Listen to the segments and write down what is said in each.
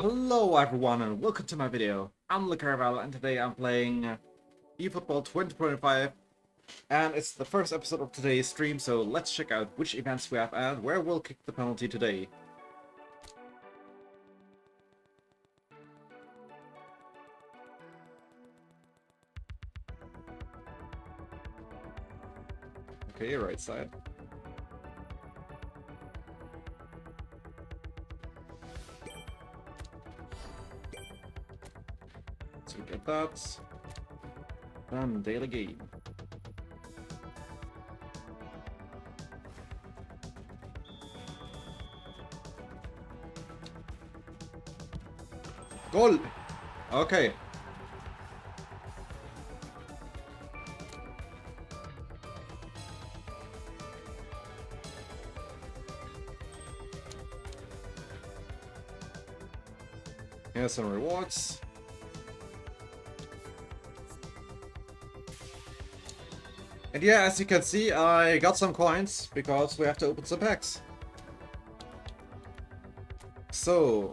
Hello everyone and welcome to my video. I'm Lucarivyle and today I'm playing eFootball 2025 and it's the first episode of today's stream, so let's check out which events we have and where we'll kick the penalty today. Okay, right side. So we get that. Then daily game. Goal! Okay. Here's some rewards. And yeah, as you can see, I got some coins because we have to open some packs. So,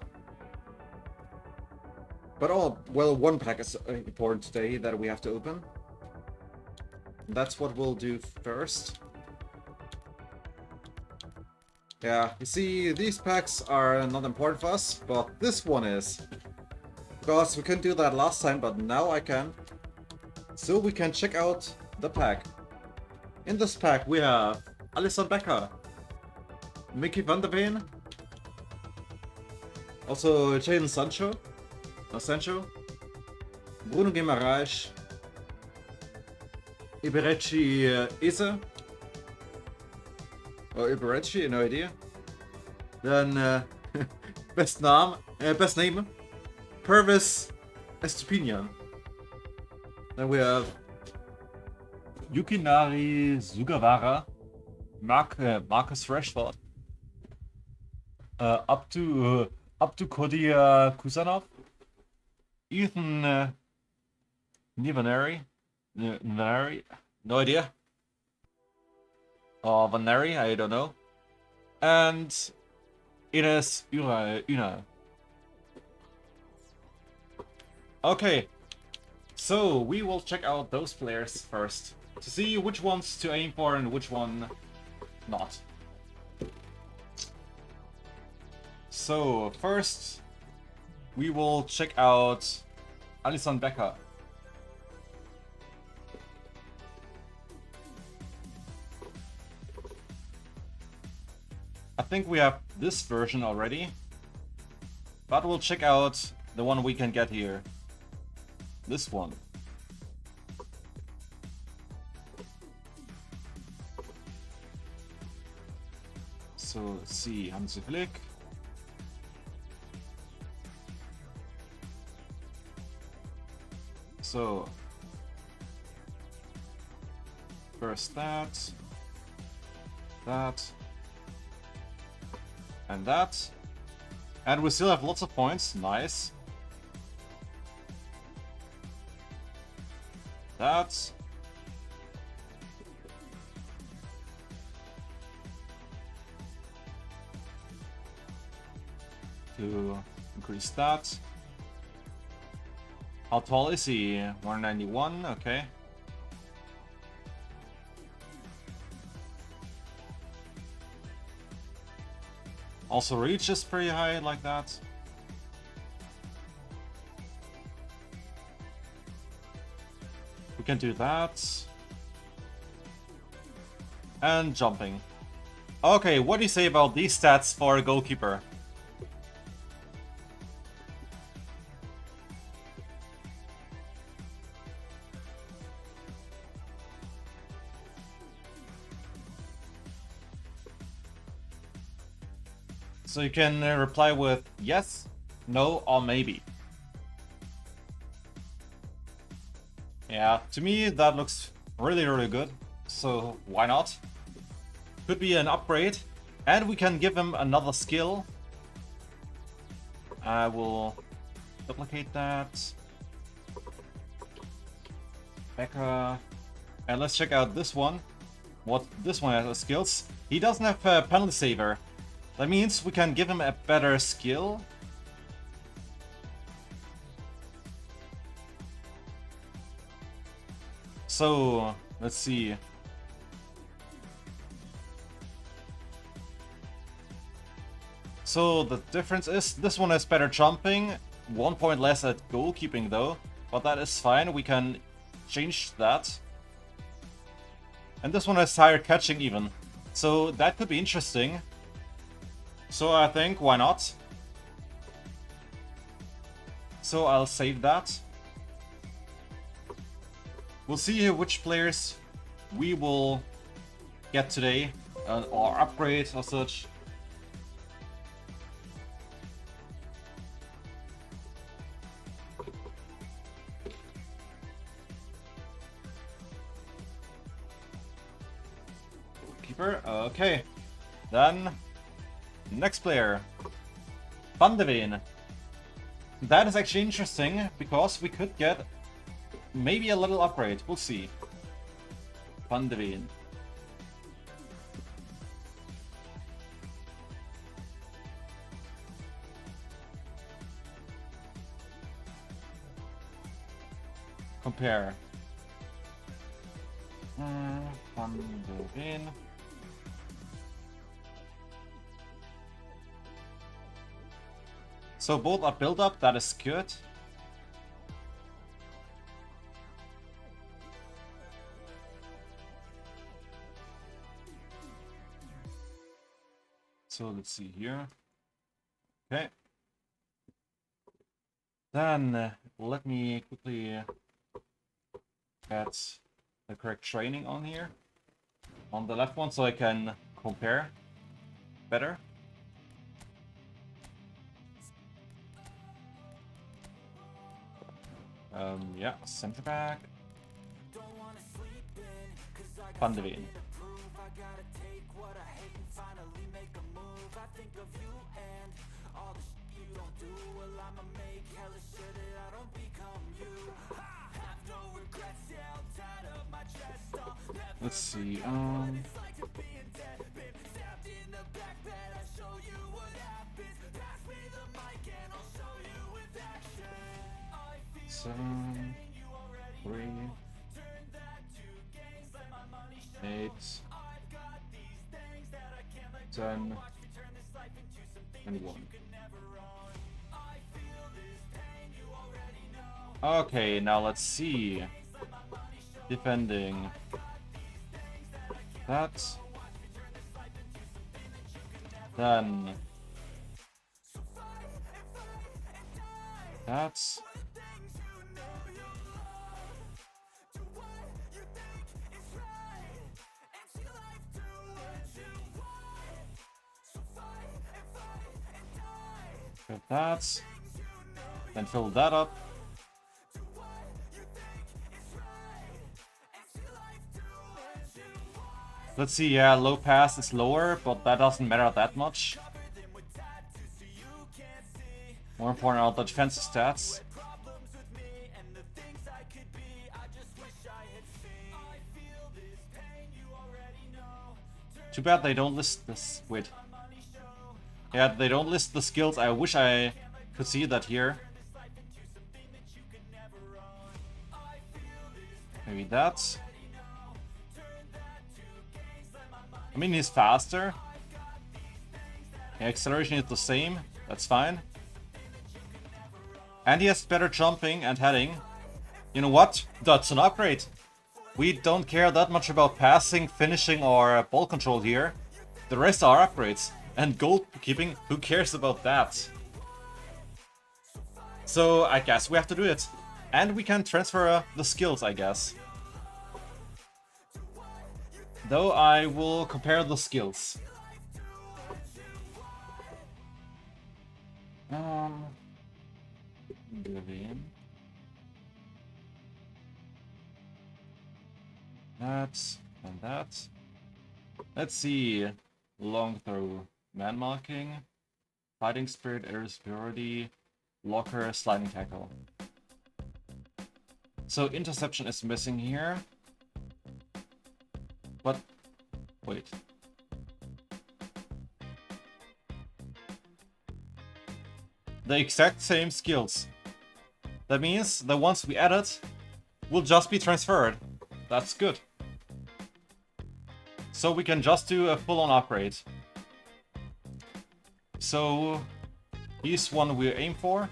well, one pack is important today that we have to open. That's what we'll do first. Yeah, you see, these packs are not important for us, but this one is. Because we couldn't do that last time, but now I can. So we can check out the pack. In this pack we have Alisson Becker, Mickey van der Ven, also Jadon Sancho, Bruno Guimaraes, Iberechi Eze, or Iberechi, no idea. Then best name, Pervis Estupinian. Then we have Yukinari Sugawara, Marcus Rashford, up to Cody Kusanov, Ethan Nivaneri, no idea, or Vaneri, I don't know, and Ines Una. Okay, so we will check out those players first, to see which ones to aim for and which one not. So first we will check out Alisson Becker. I think we have this version already, but we'll check out the one we can get here. This one. So let's see, Hansi Flick. So first that, and that. And we still have lots of points, nice. That. To increase that. How tall is he? 191, okay. Also reach is pretty high like that. We can do that. And jumping. Okay, what do you say about these stats for a goalkeeper? So you can reply with yes, no, or maybe. Yeah, to me that looks really good, so why not? Could be an upgrade, and we can give him another skill. I will duplicate that. Becker. And let's check out this one. What this one has as skills. He doesn't have a penalty saver. That means we can give him a better skill. So, let's see. So the difference is this one has better jumping, 1 point less at goalkeeping though, but that is fine, we can change that. And this one has higher catching even, so that could be interesting. So I think, why not? So I'll save that. We'll see which players we will get today, or upgrade or such. Keeper, okay. Then, next player. Van de Ven. That is actually interesting, because we could get maybe a little upgrade. We'll see. Van de Ven. Compare. Van de Ven. So both are built up, that is good. So let's see here. Okay. Then let me quickly add the correct training on here. On the left one, so I can compare better. Yeah, center back. Van de Ven. Let's see, seven, 3, 8, 10, and 1. Okay, now let's see. Defending. That. Then. That's. Got that. Then fill that up. Let's see, yeah, low pass is lower, but that doesn't matter that much. More important are the defensive stats. Too bad they don't list this. Wait. Yeah, they don't list the skills. I wish I could see that here. Maybe that. I mean, he's faster. Yeah, acceleration is the same. That's fine. And he has better jumping and heading. You know what? That's an upgrade. We don't care that much about passing, finishing, or ball control here. The rest are upgrades. And goalkeeping, who cares about that? So I guess we have to do it. And we can transfer the skills, I guess. Though I will compare the skills. That and that. Let's see. Long throw, man marking, fighting spirit, air superiority, blocker, sliding tackle. So interception is missing here. But wait. The exact same skills. That means the ones we added will just be transferred. that's good. So we can just do a full-on upgrade. So he's one we aim for.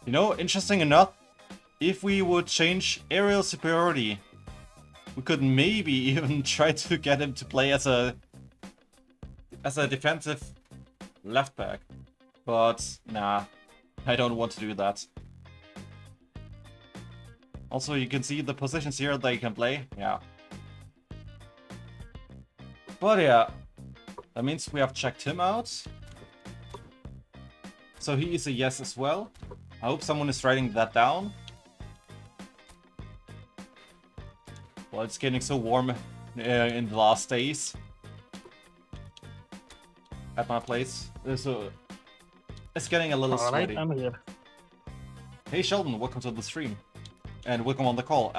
You know, interesting enough, if we would change aerial superiority, we could maybe even try to get him to play as a defensive left back. But nah, I don't want to do that. Also, you can see the positions here that he can play. Yeah. But yeah, that means we have checked him out. So he is a yes as well. I hope someone is writing that down. Well, it's getting so warm in the last days at my place. So it's getting a little sweaty. I'm here. Hey Sheldon, welcome to the stream. And welcome on the call.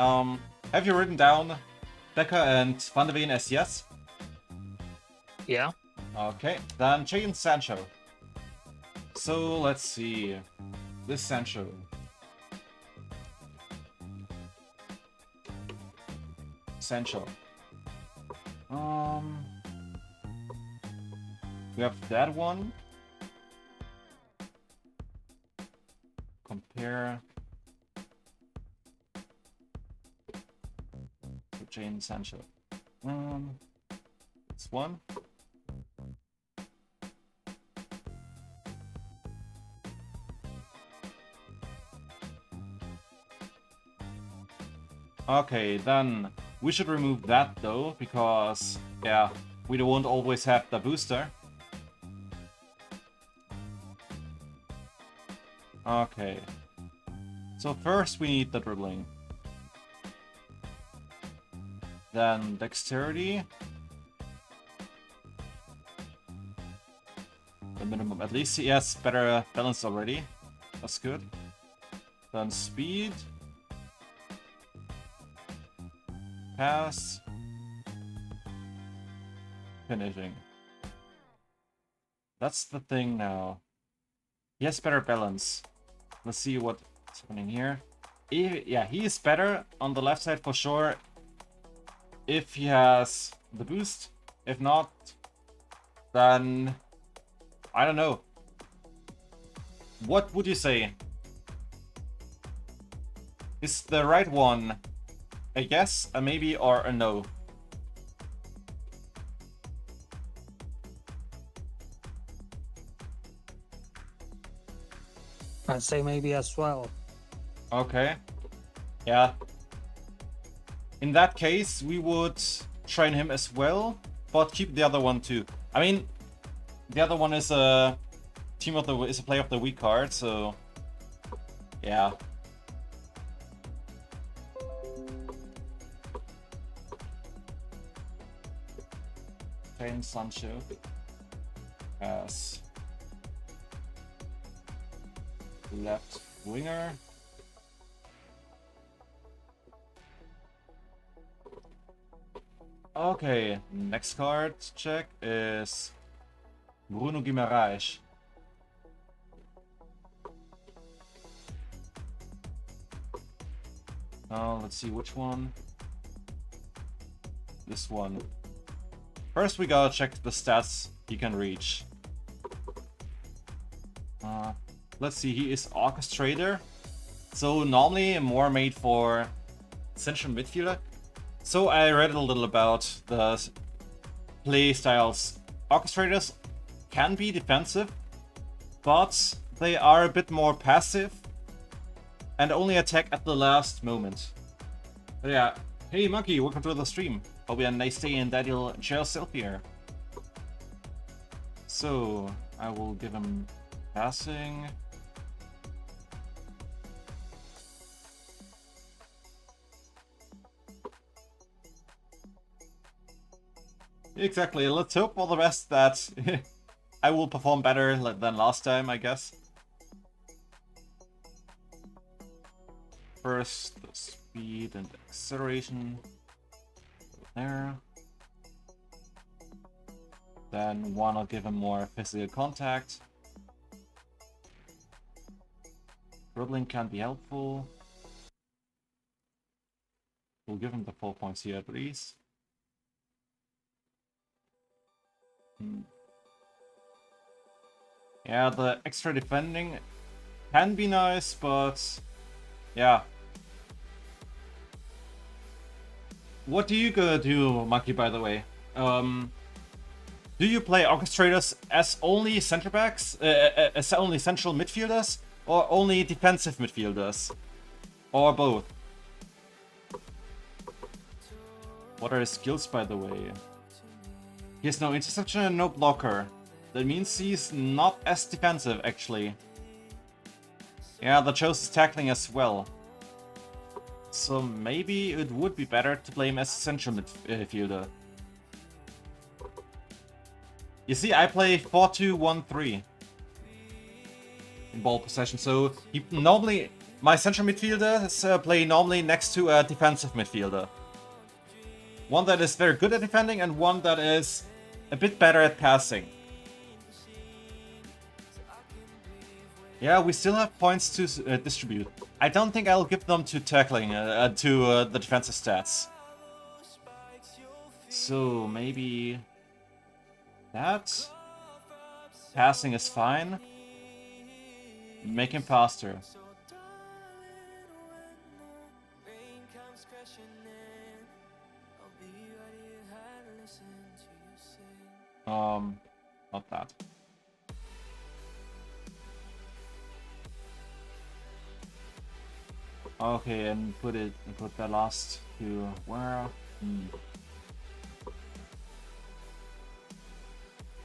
Have you written down Becker and Van de Ven as yes? Yeah. Okay, then Jadon Sancho. So let's see. This Sancho. Sancho. We have that one. Compare to Jadon Sancho. This one. Okay, then we should remove that though, because yeah, we won't always have the booster. Okay. So first we need the dribbling. Then dexterity. The minimum. At least he has better balance already. That's good. Then speed. Pass. Finishing. That's the thing now. He has better balance. Let's see what's happening here. Yeah, he is better on the left side for sure if he has the boost. If not, then I don't know. What would you say? Is the right one a yes, a maybe, or a no? I'd say maybe as well. Okay. Yeah. In that case, we would train him as well, but keep the other one too. I mean, the other one is a play of the week card, so yeah. Train Sancho as left winger. Okay, next card check is Bruno Guimaraes. Now let's see which one. This one. First we gotta check the stats he can reach. Let's see, he is orchestrator. So normally more made for central midfielder. So I read a little about the play styles. Orchestrators can be defensive, but they are a bit more passive and only attack at the last moment. But yeah, hey Monkey, welcome to the stream. Hope you had a nice day and that you'll enjoy yourself here. So I will give him passing. Exactly. Let's hope for the best that I will perform better than last time, I guess. First, the speed and acceleration. There. Then one will give him more physical contact. Dribbling can be helpful. We'll give him the 4 points here at least. Yeah, the extra defending can be nice, but yeah. What do you gonna do, Monkey, by the way? Do you play orchestrators as only center backs, as only central midfielders, or only defensive midfielders? Or both? What are his skills, by the way? He has no interception and no blocker. That means he's not as defensive, actually. Yeah, that shows his tackling as well. So maybe it would be better to play him as a central midfielder. You see, I play 4-2-1-3 in ball possession, so he normally, my central midfielders play normally next to a defensive midfielder. One that is very good at defending and one that is a bit better at passing. Yeah, we still have points to distribute. I don't think I'll give them to tackling, to the defensive stats. So maybe that. Passing is fine. Make him faster. Not that. Okay, and put the last to where?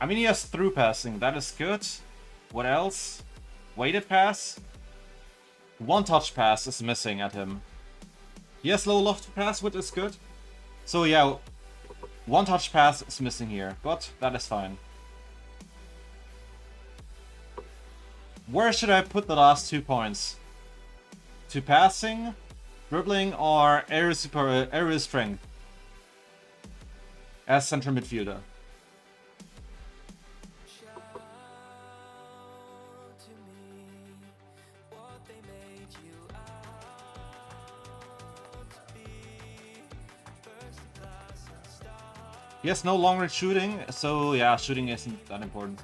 I mean, he has through passing, that is good. What else? Weighted pass? One touch pass is missing at him. He has low loft pass, which is good. So yeah, one touch pass is missing here, but that is fine. Where should I put the last 2 points? To passing, dribbling, or area strength? As central midfielder. He has no long range shooting, so yeah, shooting isn't that important.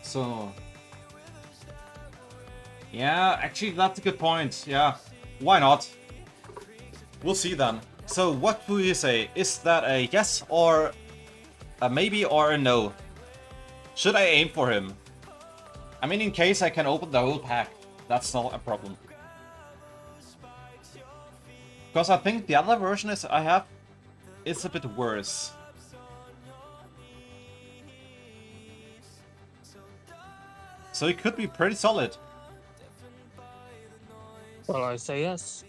So yeah, actually that's a good point. Yeah, why not? We'll see then. So what do you say? Is that a yes or a maybe or a no? Should I aim for him? I mean, in case I can open the whole pack, that's not a problem. Because I think the other version I have is a bit worse. So it could be pretty solid. Well, I say yes.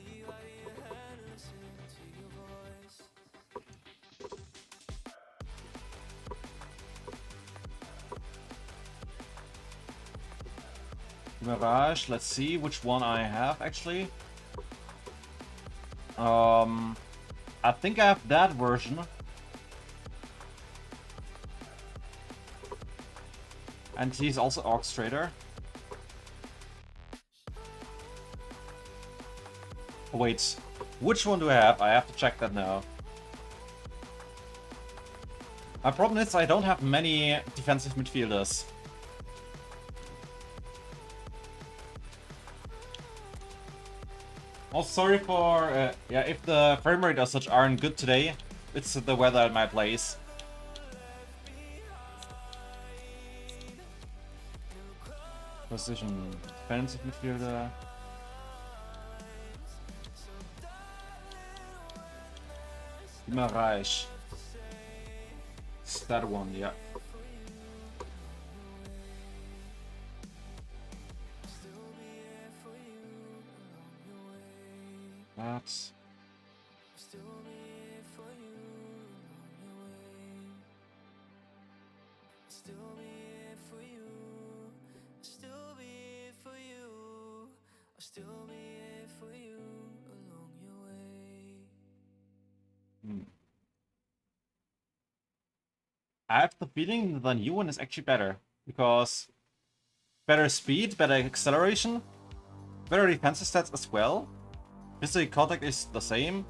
Mirage, let's see which one I have actually. I think I have that version. And he's also orchestrator. Oh, wait, which one do I have? I have to check that now. My problem is I don't have many defensive midfielders. Oh, sorry for, yeah, if the frame rate as such aren't good today, it's the weather at my place. Position, defensive midfielder. Mirage. It's that one, yeah. that. I have the feeling the new one is actually better, because better speed, better acceleration, better defensive stats as well. Physical contact is the same,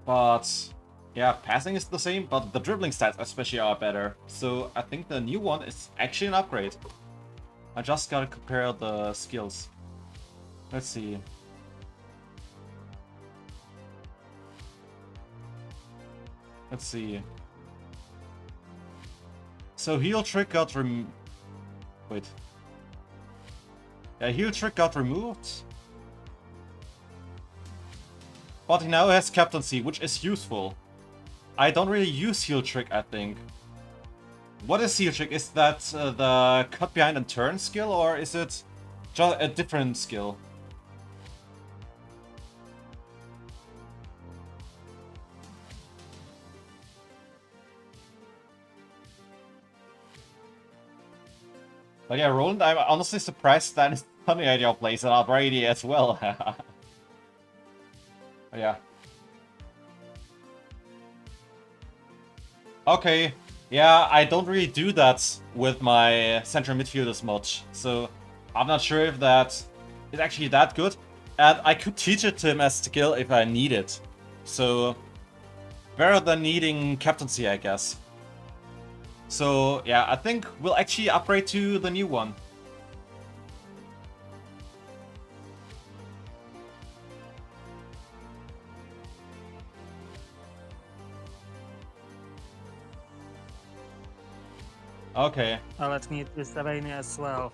but yeah, passing is the same, but the dribbling stats especially are better. So I think the new one is actually an upgrade. I just gotta compare the skills. Let's see. Let's see. So heal trick got wait. Yeah, heal trick got removed. But he now has captaincy, which is useful. I don't really use heal trick, I think. What is heal trick? Is that the cut behind and turn skill, or is it just a different skill? But yeah, Roland, I'm honestly surprised that his funny idea plays an RipJaws as well. Yeah. Okay. Yeah, I don't really do that with my central midfielders much, so I'm not sure if that is actually that good. And I could teach it to him as skill if I need it. So, better than needing captaincy, I guess. So, yeah, I think we'll actually upgrade to the new one. Okay. Let me do Slovenia as well.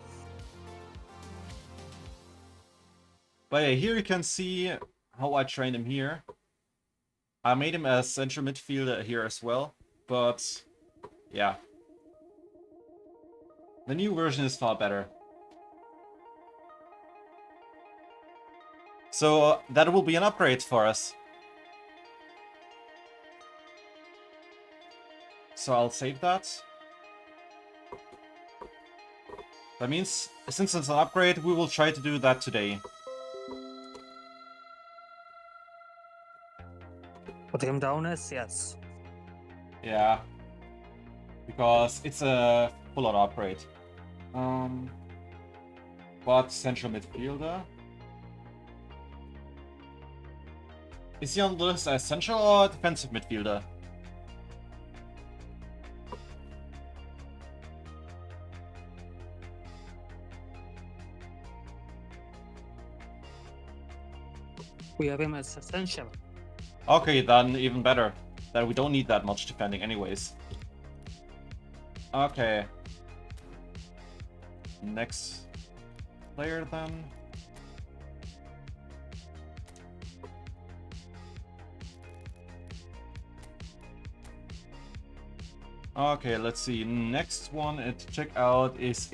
But yeah, here you can see how I trained him here. I made him a central midfielder here as well, but yeah. The new version is far better. So that will be an upgrade for us. So I'll save that. That means, since it's an upgrade, we will try to do that today. Put him down as yes. Yeah. Because it's a full-on upgrade. But central midfielder? Is he on the list as central or defensive midfielder? We have him as essential. Okay, then even better. Then we don't need that much defending anyways. Okay. Next player then. Okay, let's see. Next one to check out is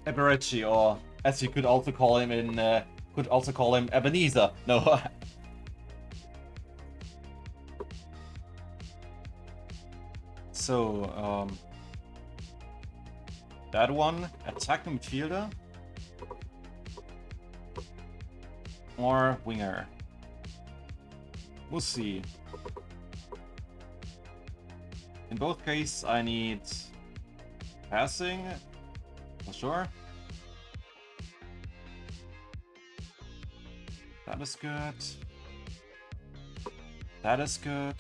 AVerMedia, or as you could also call him in could also call him Ebenezer. No. So that one, attacking midfielder or winger. We'll see. In both cases, I need passing, for sure. That is good. That is good.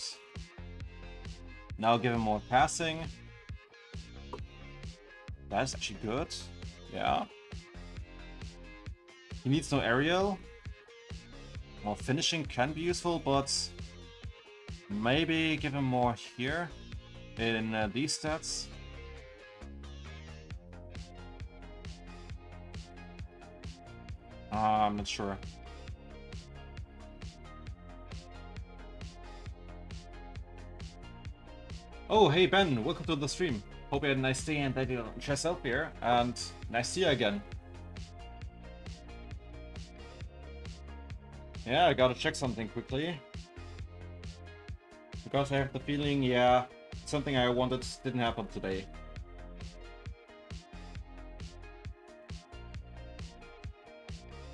Now give him more passing. That is actually good. Yeah. He needs no aerial. More finishing can be useful, but maybe give him more here in these stats. I'm not sure. Oh, hey Ben, welcome to the stream. Hope you had a nice day and that you dress up here, and nice to see you again. Yeah, I gotta check something quickly. Because I have the feeling, yeah, something I wanted didn't happen today.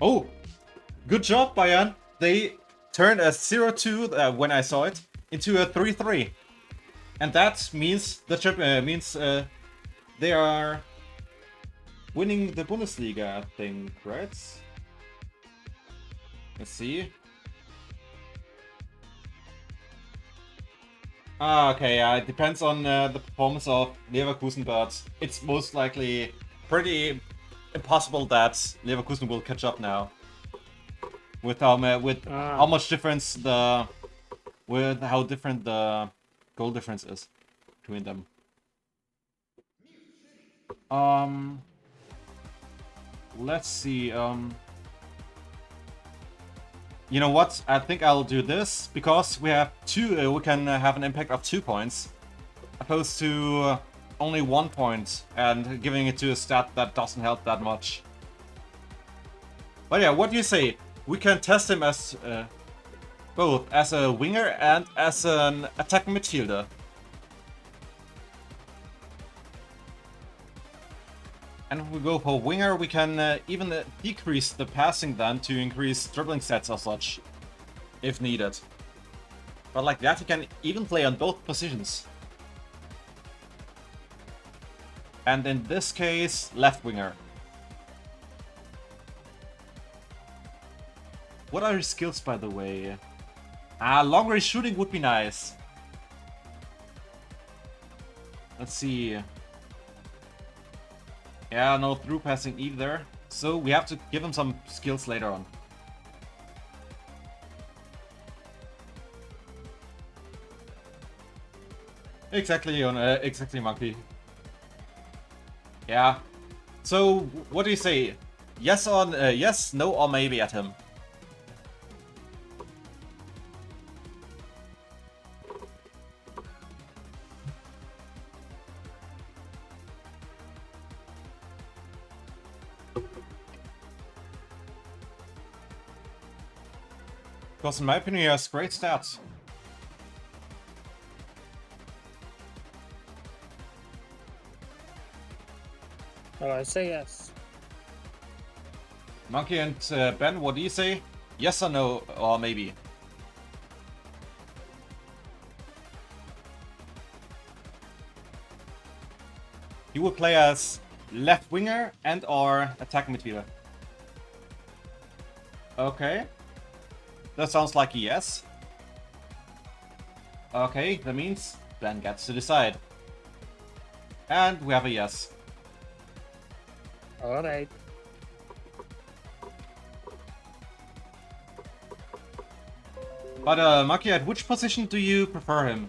Oh! Good job, Bayern! They turned a 0-2 when I saw it into a 3-3. And that means they are winning the Bundesliga, I think, right? Let's see. Ah, okay, yeah, it depends on the performance of Leverkusen, but it's most likely pretty impossible that Leverkusen will catch up now. With how much difference with how different the goal difference is between them. Let's see. You know what? I think I'll do this because we have two. We can have an impact of 2 points, opposed to only 1 point, and giving it to a stat that doesn't help that much. But yeah, what do you say? We can test him as both as a winger and as an attacking midfielder. And if we go for winger, we can even decrease the passing then to increase dribbling stats or such, if needed. But like that, he can even play on both positions. And in this case, left winger. What are his skills, by the way? Long range shooting would be nice. Let's see. Yeah, no through passing either. So we have to give him some skills later on. Exactly, exactly, Monkey. Yeah. So what do you say? Yes or yes, no, or maybe at him? Because in my opinion, he has great stats. Oh, I say yes. Monkey and Ben, what do you say? Yes or no, or maybe? He would play as left winger and or attacking midfielder. Okay. That sounds like a yes. Okay, that means Ben gets to decide. And we have a yes. Alright. But Monkey, at which position do you prefer him?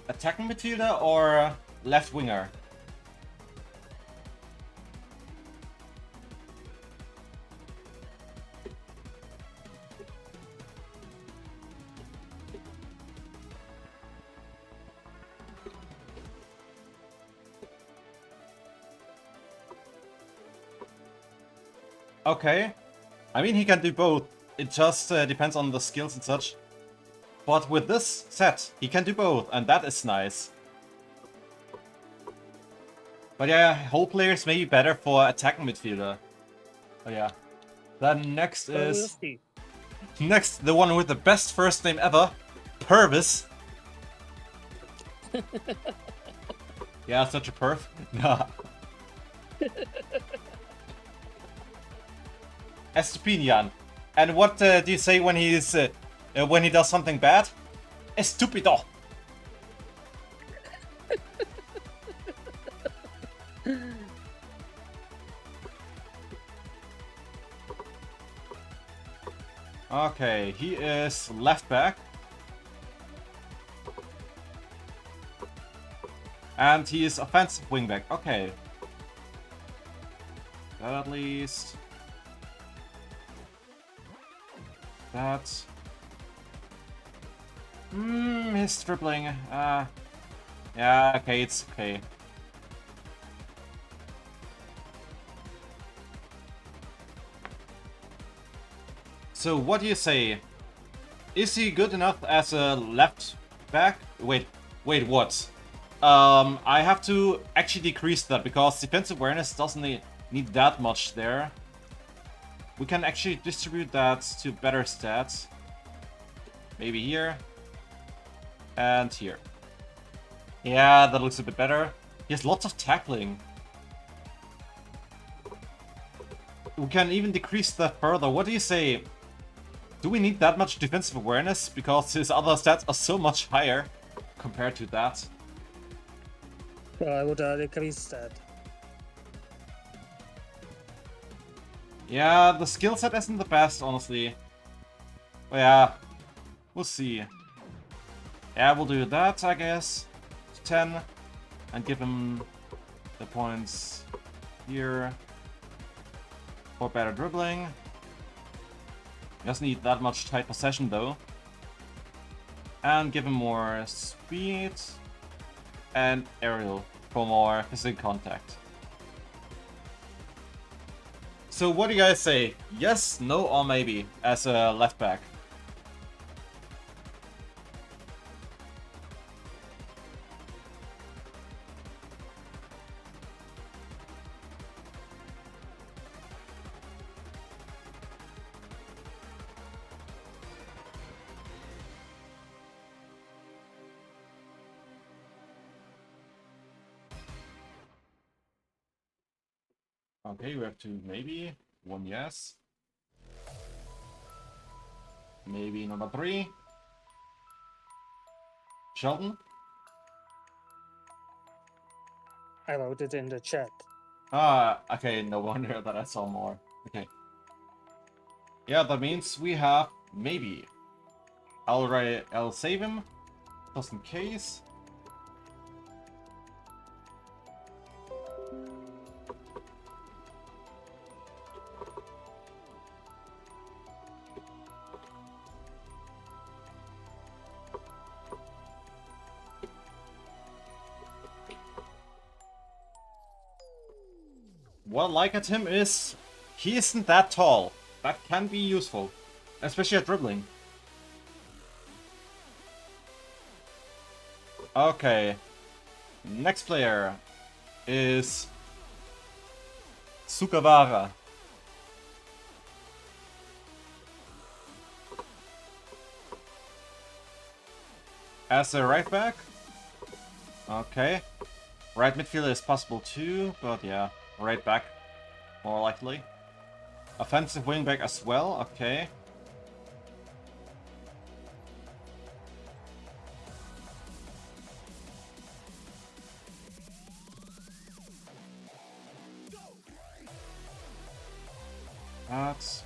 Attacking midfielder or left winger? Okay. I mean, he can do both. It just depends on the skills and such. But with this set, he can do both, and that is nice. But yeah, whole players may be better for attacking midfielder. But yeah. Then next Well, we'll is... see. Next, the one with the best first name ever. Purvis. Yeah, such a perv. Nah. Estupinian. And what do you say when he's when he does something bad? Estupido. Okay, he is left back. And he is offensive wingback. Okay. That at least. That. His dribbling. Yeah, okay, it's okay. So, what do you say? Is he good enough as a left back? Wait, what? I have to actually decrease that because defensive awareness doesn't need that much there. We can actually distribute that to better stats. Maybe here. And here. Yeah, that looks a bit better. He has lots of tackling. We can even decrease that further. What do you say? Do we need that much defensive awareness? Because his other stats are so much higher compared to that. Well, I would decrease that. Yeah, the skill set isn't the best, honestly. But yeah, we'll see. Yeah, we'll do that, I guess. 10. And give him the points here for better dribbling. Doesn't need that much tight possession though. And give him more speed and aerial for more physical contact. So what do you guys say? Yes, no, or maybe as a left back? Okay, we have to maybe. 1 yes. Maybe number 3. Sheldon? I wrote it in the chat. Ah, okay, no wonder that I saw more. Okay. Yeah, that means we have maybe. I'll save him, just in case. What I like at him is he isn't that tall. That can be useful, especially at dribbling. Okay, next player is Sugawara. As a right back? Okay. Right midfielder is possible too, but yeah, right back, more likely. Offensive wingback as well, okay. That's...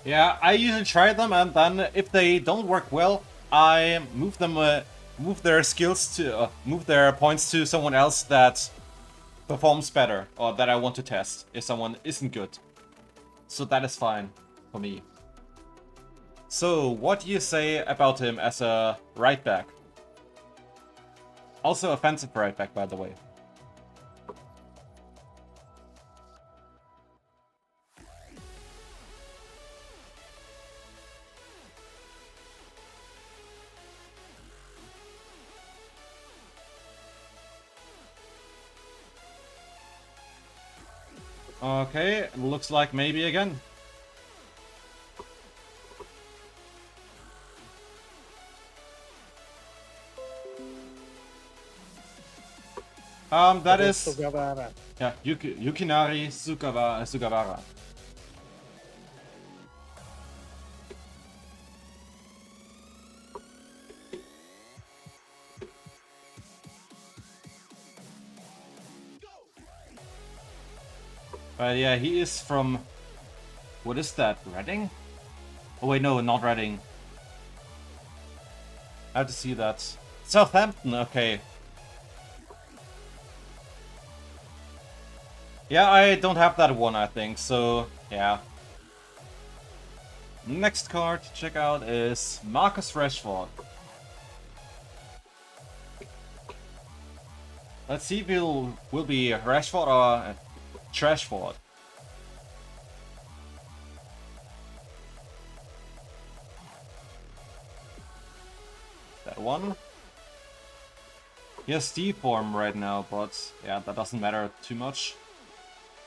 Yeah, I usually try them, and then if they don't work well, I move them, move their skills to, move their points to someone else that performs better, or that I want to test if someone isn't good. So that is fine for me. So, what do you say about him as a right back? Also offensive right back, by the way. Okay, looks like maybe again. That is... Sugawara. Yeah, Yukinari Sugawara. But yeah, he is from... What is that? Reading? Oh wait, no, not Reading. I have to see that. Southampton, okay. Yeah, I don't have that one, I think, so yeah. Next card to check out is Marcus Rashford. Let's see if will be Rashford or Trashford. That one. He has D form right now, but yeah, that doesn't matter too much.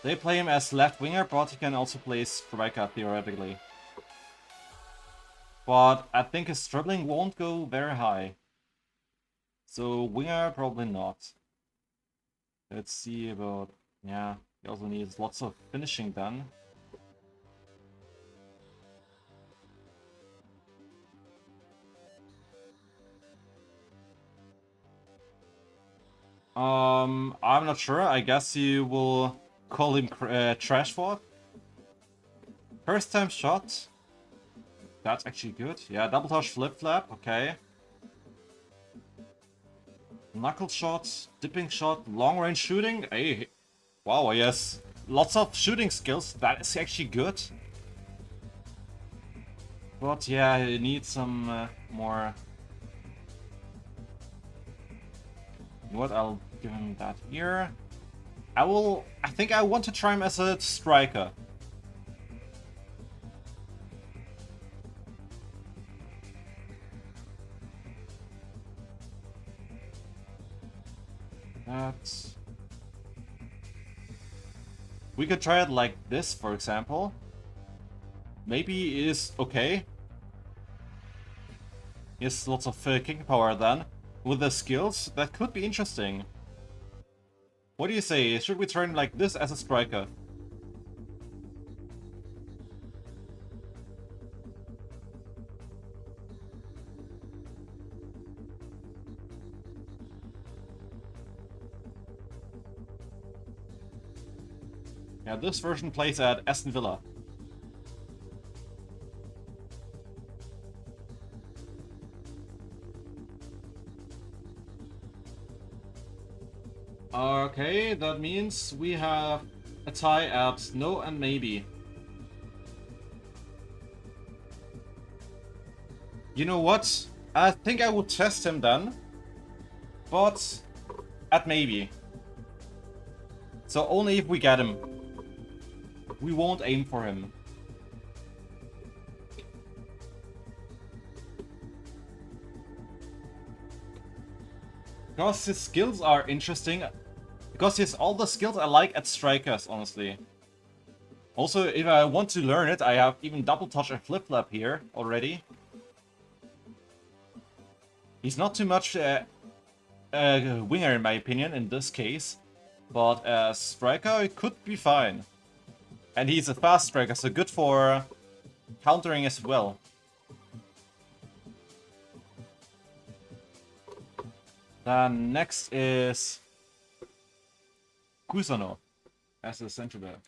They play him as left winger, but he can also play striker theoretically. But I think his dribbling won't go very high. So winger, probably not. Let's see about... yeah, he also needs lots of finishing done. I'm not sure. I guess you will call him Trashford. First time shot. That's actually good. Yeah, double touch flip flap. Okay. Knuckle shot, dipping shot, long range shooting. Hey, wow, yes, lots of shooting skills. That is actually good. But yeah, you need some more. What? I'll give him that here. I think I want to try him as a striker. That's... we could try it like this, for example. Maybe it is okay. He has lots of kicking power then. With the skills, that could be interesting. What do you say? Should we try him like this as a striker? Yeah, this version plays at Aston Villa. Okay, that means we have a tie at no and maybe. You know what? I think I would test him then. But at maybe. So only if we get him. We won't aim for him. Because his skills are interesting. Because he has all the skills I like at strikers, honestly. Also, if I want to learn it, I have even double touch and flip flap here already. He's not too much a winger in my opinion in this case. But as striker, it could be fine. And he's a fast striker, so good for countering as well. Then next is Kusano as a center back.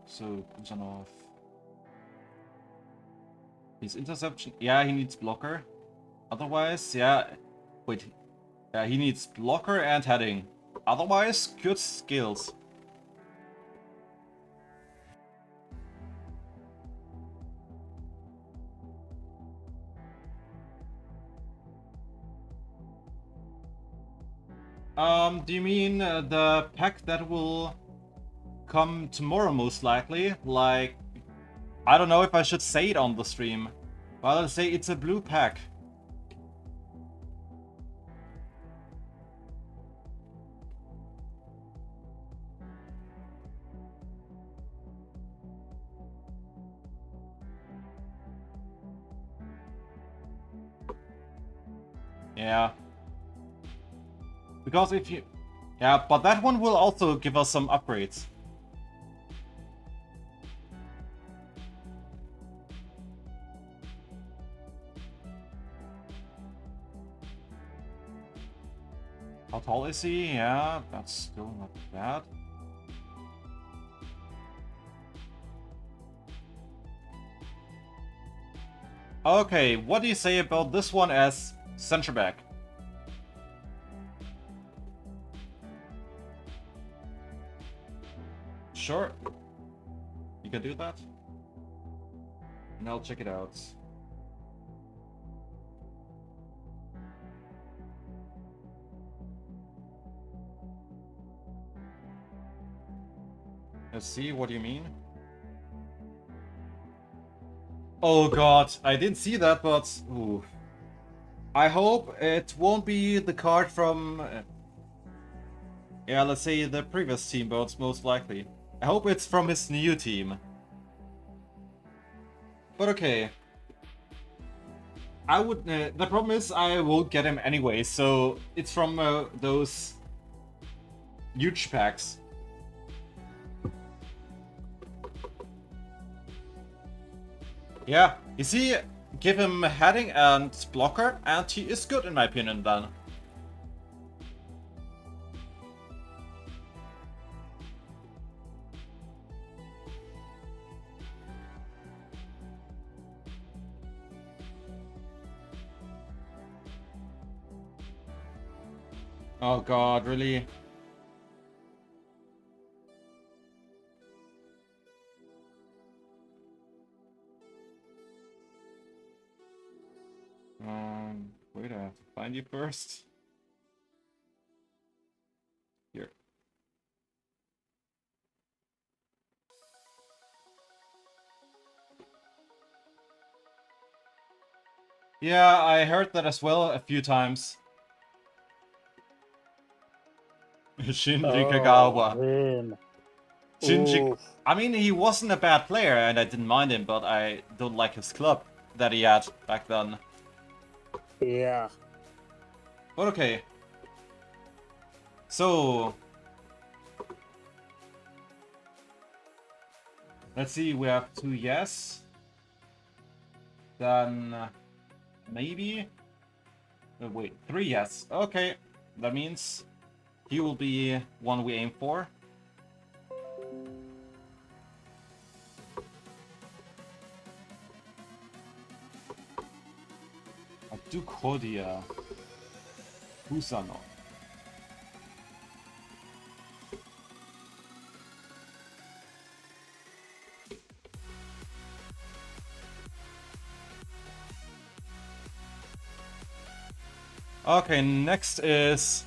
So Kusanov. His interception. Yeah, he needs blocker. Otherwise, yeah. Wait. Yeah, he needs blocker and heading. Otherwise, good skills. Do you mean the pack that will come tomorrow most likely? Like, I don't know if I should say it on the stream. Well, I'll say it's a blue pack. Yeah. Because if you... yeah, but that one will also give us some upgrades. How tall is he? Yeah, that's still not bad. Okay, what do you say about this one as center back? Sure. You can do that. And I'll check it out. Let's see, what do you mean? Oh god, I didn't see that, but... Ooh. I hope it won't be the card from... yeah, let's say the previous team, but it's most likely. I hope it's from his new team. But okay. I would... the problem is I won't get him anyway, so it's from those huge packs. Yeah, you see, give him heading and blocker, and he is good in my opinion then. Oh god, really? Wait, I have to find you first. Here. Yeah, I heard that as well a few times. Shinji Kagawa. Him. Shinji... Oof. I mean, he wasn't a bad player and I didn't mind him, but I don't like his club that he had back then. Yeah. But okay. So... let's see, we have 2 yes. Then... maybe? Wait, 3 yes. Okay. That means he will be one we aim for. Dukodia Busano. Okay, next is...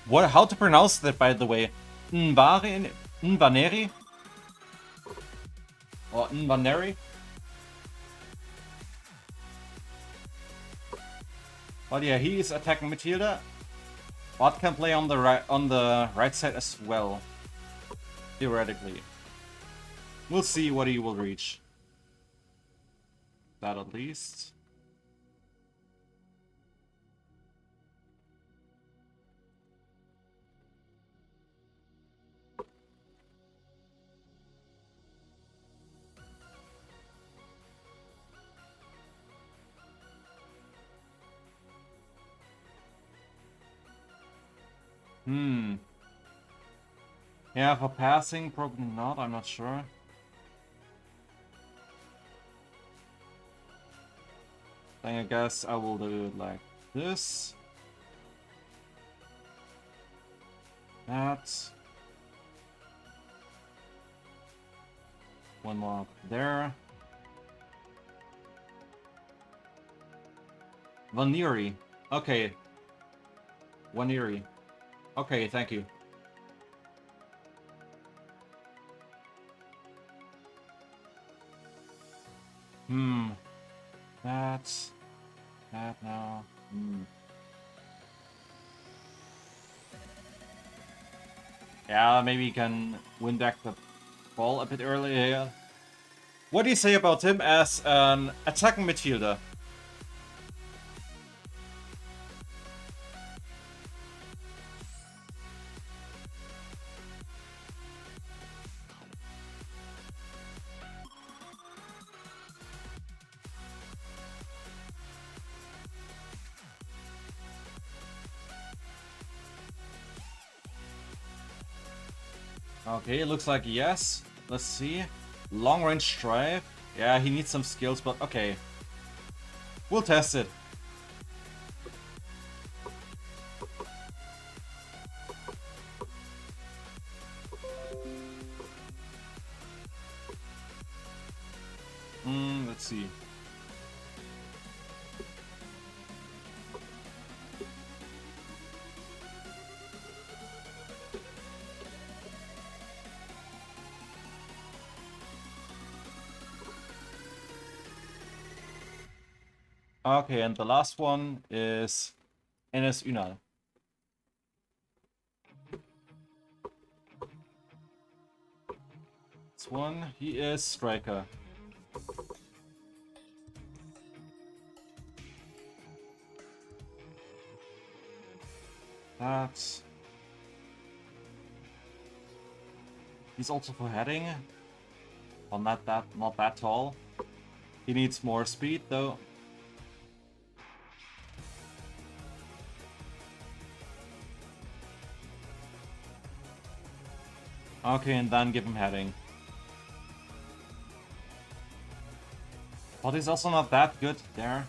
what? How to pronounce that, by the way? Nvaneri? Or Nvaneri? But yeah, he is attacking midfielder, but can play on the right side as well, theoretically. We'll see what he will reach. That at least. Yeah, for passing, probably not, I'm not sure. Then I guess I will do it like this. That. One more up there. Vaneri. Okay. Vaneri. Okay, thank you. That now. Yeah, maybe you can win back the ball a bit earlier. What do you say about him as an attacking midfielder? Okay, looks like yes. Let's see. Long range drive. Yeah, he needs some skills, but okay. We'll test it. Let's see. Okay, and the last one is Enes Ünal. This one, he is striker. That's... He's also for heading. Well, not that tall. He needs more speed though. Okay, and then give him heading. But he's also not that good there.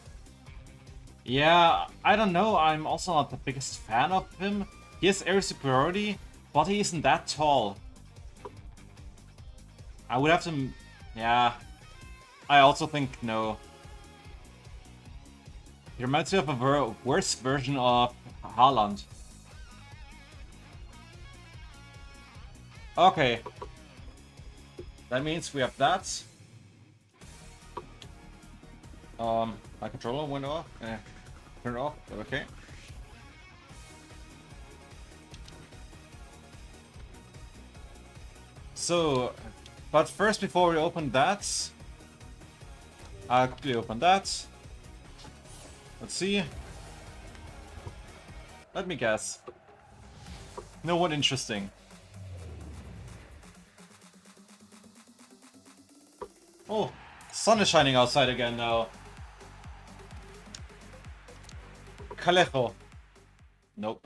Yeah, I don't know, I'm also not the biggest fan of him. He has air superiority, but he isn't that tall. I would have to... Yeah. I also think no. He reminds me of a worse version of Haaland. Okay. That means we have that. My controller went off. Turn it off. Okay. So, but first, before we open that, I'll quickly open that. Let's see. Let me guess. No one interesting. Oh, sun is shining outside again now. Calejo. Nope.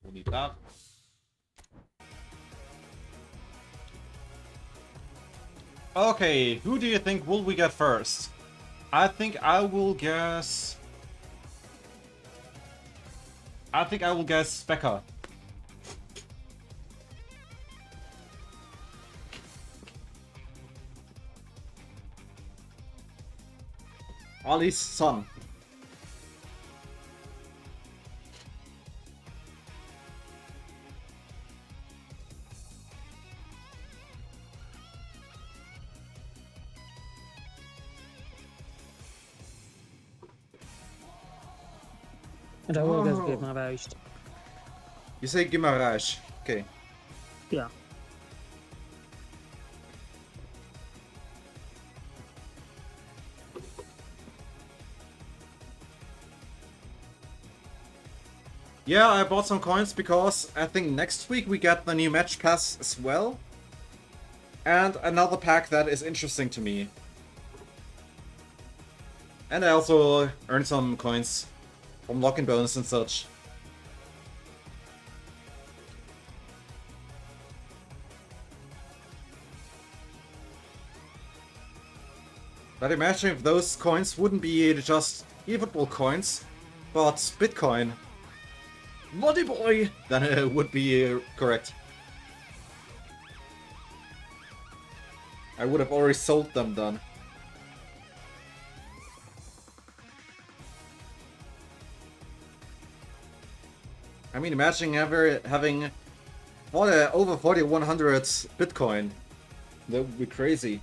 We'll need that. Okay, who do you think will we get first? I think I will guess Becker. Ali's son. And I will go get my roast. You say Guimaraes. Okay. Yeah. Yeah, I bought some coins because I think next week we get the new match pass as well. And another pack that is interesting to me. And I also earned some coins from lock-in bonus and such. But imagine if those coins wouldn't be just eFootball coins, but Bitcoin. Money boy! Then it would be correct. I would have already sold them then. I mean, imagine having over 4,100 Bitcoin. That would be crazy.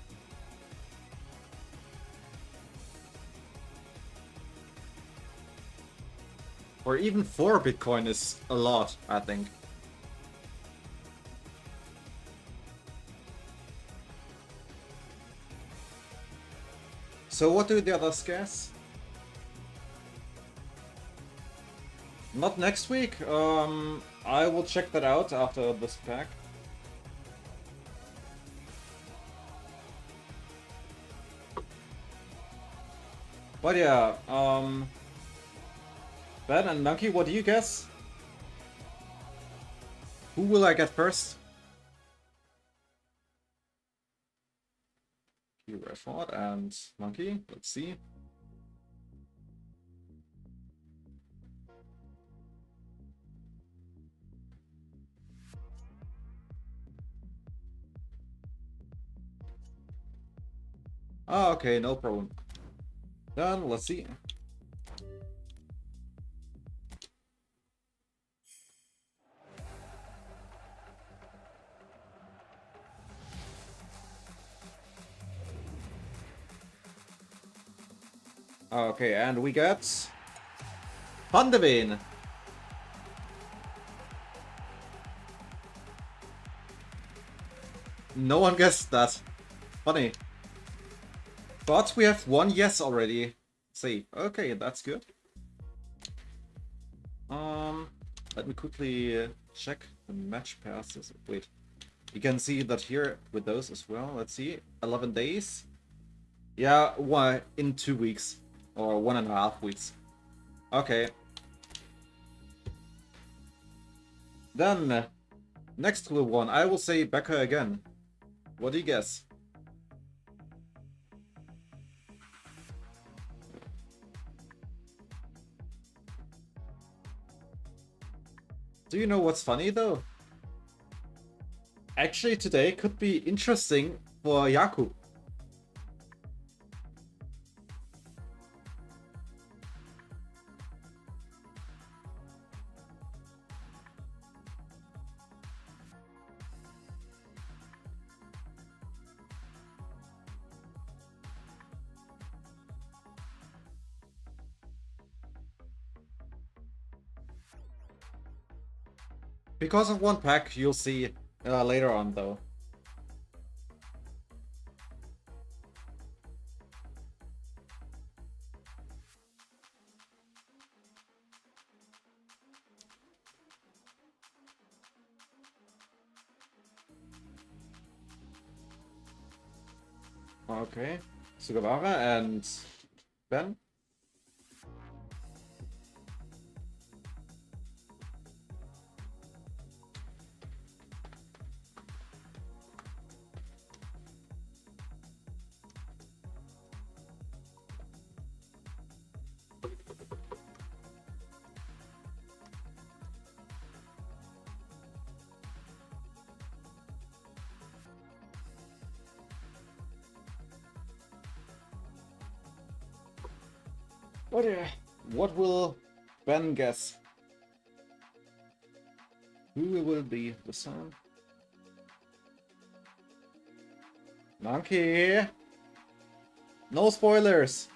Or even 4 Bitcoin is a lot, I think. So what do the others guess? Not next week. I will check that out after this pack. But yeah, Ben and Monkey, what do you guess? Who will I get first? Rashford and Monkey, let's see. Ah, okay, no problem. Then let's see. Okay, and we get Pandevin. No one guessed that. Funny. But we have one yes already. See, okay, that's good. Let me quickly check the match passes. Wait, you can see that here with those as well. Let's see, 11 days. Yeah, why in 2 weeks or 1.5 weeks. Okay. Then next clue one, I will say Becca again. What do you guess? Do you know what's funny though? Actually, today could be interesting for Yaku. Because of one pack, you'll see later on though. Okay, Sugawara and Ben. What will Ben guess? Who will be the son? Monkey! No spoilers!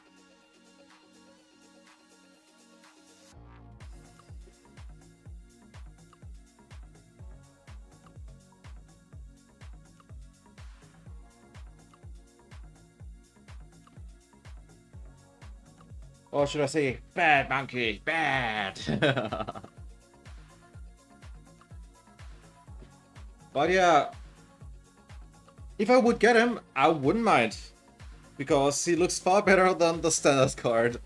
Or should I say, bad monkey, bad! But yeah, if I would get him, I wouldn't mind. Because he looks far better than the standard card.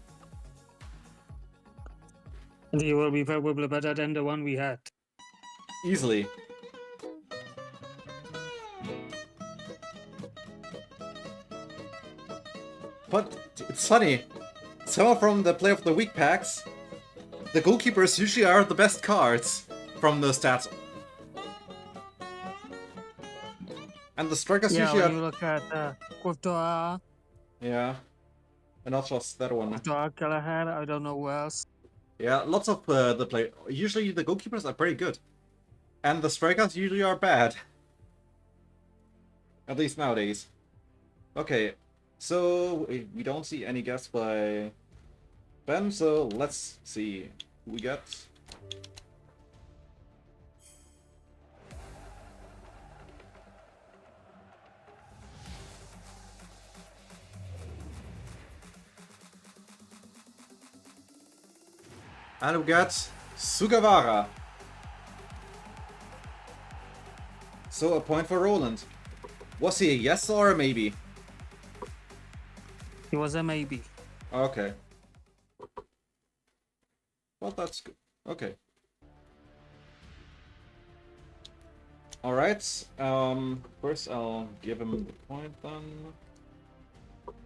And he will be probably better than the one we had. Easily. But it's funny. Some from the Play of the Week packs, the goalkeepers usually are the best cards from the stats. And the strikers Yeah, usually when are... you look at Courtois, Yeah. And not just that one. Courtois, Callahan, I don't know who else. Yeah, lots of the play. Usually the goalkeepers are pretty good. And the strikers usually are bad. At least nowadays. Okay, so we don't see any guess by Ben, so let's see who we get. And we got Sugawara. So a point for Roland. Was he a yes or a maybe? He was a maybe. Okay. Well, that's good. Okay. Alright. First I'll give him the point then.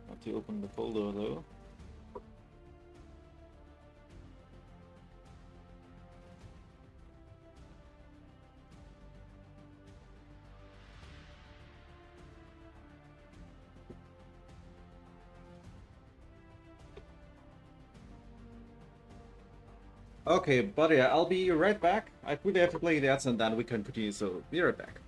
Have to open the folder though. Okay, but yeah, I'll be right back. I quickly have to play the ads and then we can continue, so be right back.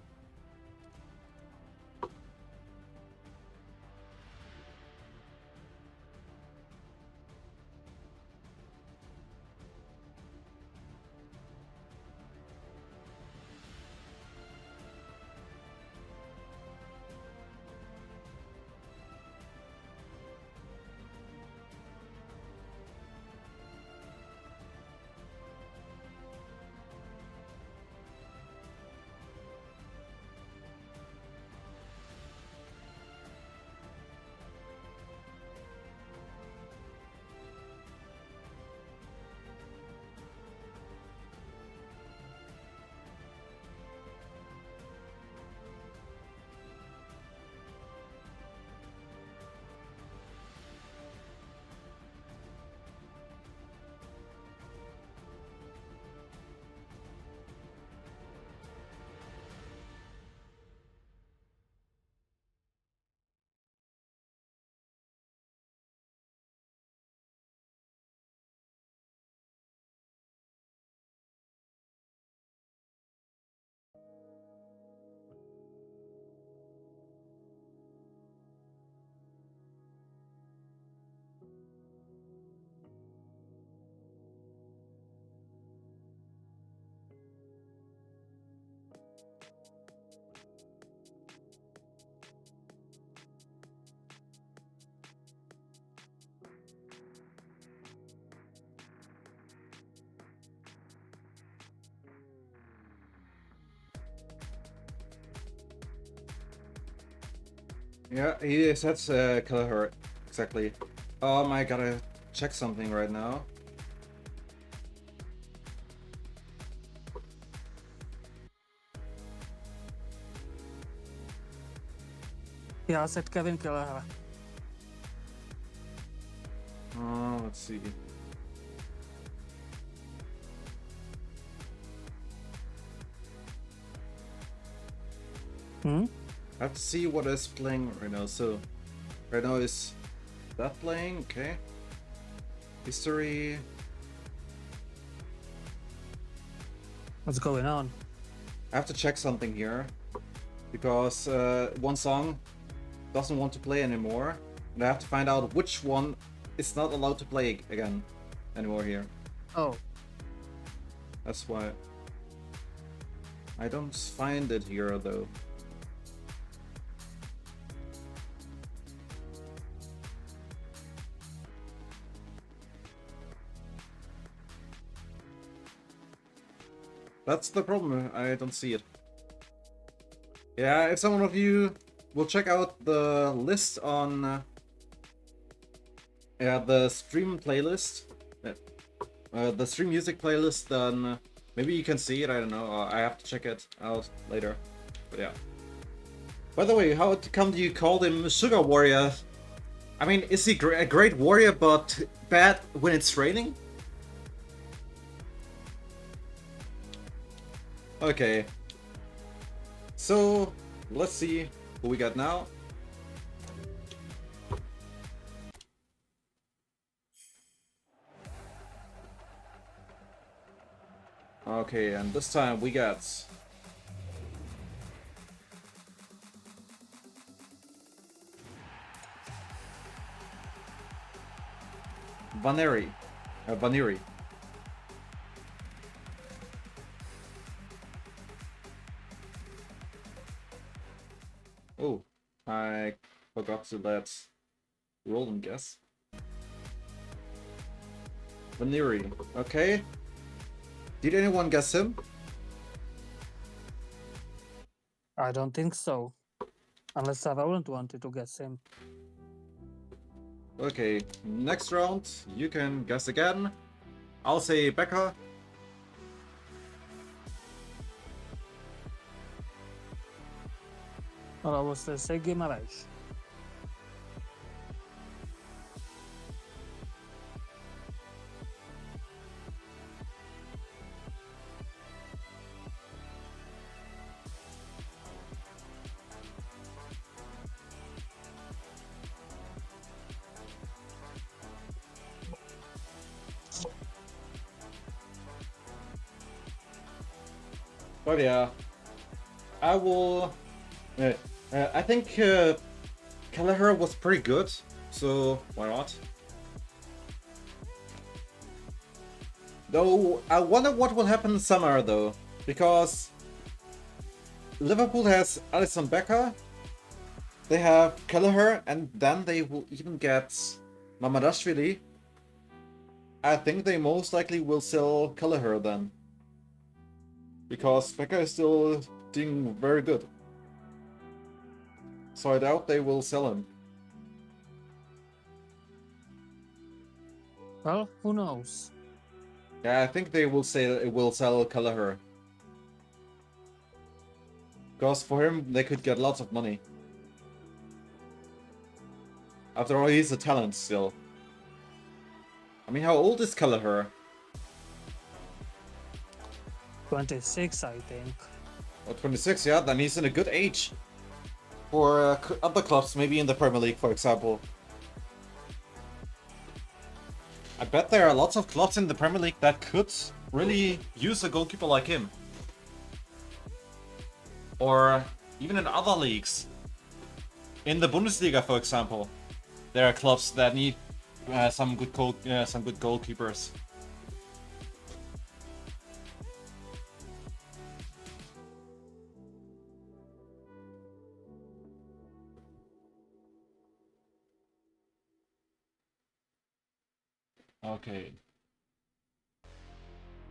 Yeah, he says kill her. Exactly. I gotta check something right now. Já said Kevin Kelleher. Let's see. Hmm? I have to see what is playing right now. So, right now is that playing? Okay. History. What's going on? I have to check something here because one song doesn't want to play anymore, and I have to find out which one is not allowed to play again anymore here. Oh. That's why I don't find it here though. That's the problem, I don't see it. Yeah, if someone of you will check out the list on the stream playlist, the stream music playlist, then maybe you can see it, I don't know, I have to check it out later, but yeah. By the way, how come you called him Sugar Warrior? I mean, is he a great warrior but bad when it's raining? Okay. So, let's see who we got now. Okay, and this time we got Vaneri. Vaneri. Oh, I forgot to let Roland guess. Vaneri. Okay. Did anyone guess him? I don't think so. Unless Roland wanted to guess him. Okay, next round you can guess again. I'll say Becca. Or I was say Guimaraes. But yeah, I will. I think Kelleher was pretty good, so why not? Though I wonder what will happen in summer though, because Liverpool has Alisson Becker, they have Kelleher, and then they will even get Mamadashvili. I think they most likely will sell Kelleher then, because Becker is still doing very good. So I doubt they will sell him. Well, who knows? Yeah, I think they will sell Kelleher. Because for him, they could get lots of money. After all, he's a talent still. I mean, how old is Kelleher? 26, I think. Oh, 26, yeah, then he's in a good age. For other clubs, maybe in the Premier League, for example. I bet there are lots of clubs in the Premier League that could really use a goalkeeper like him. Or even in other leagues. In the Bundesliga, for example, there are clubs that need some good goalkeepers. Okay.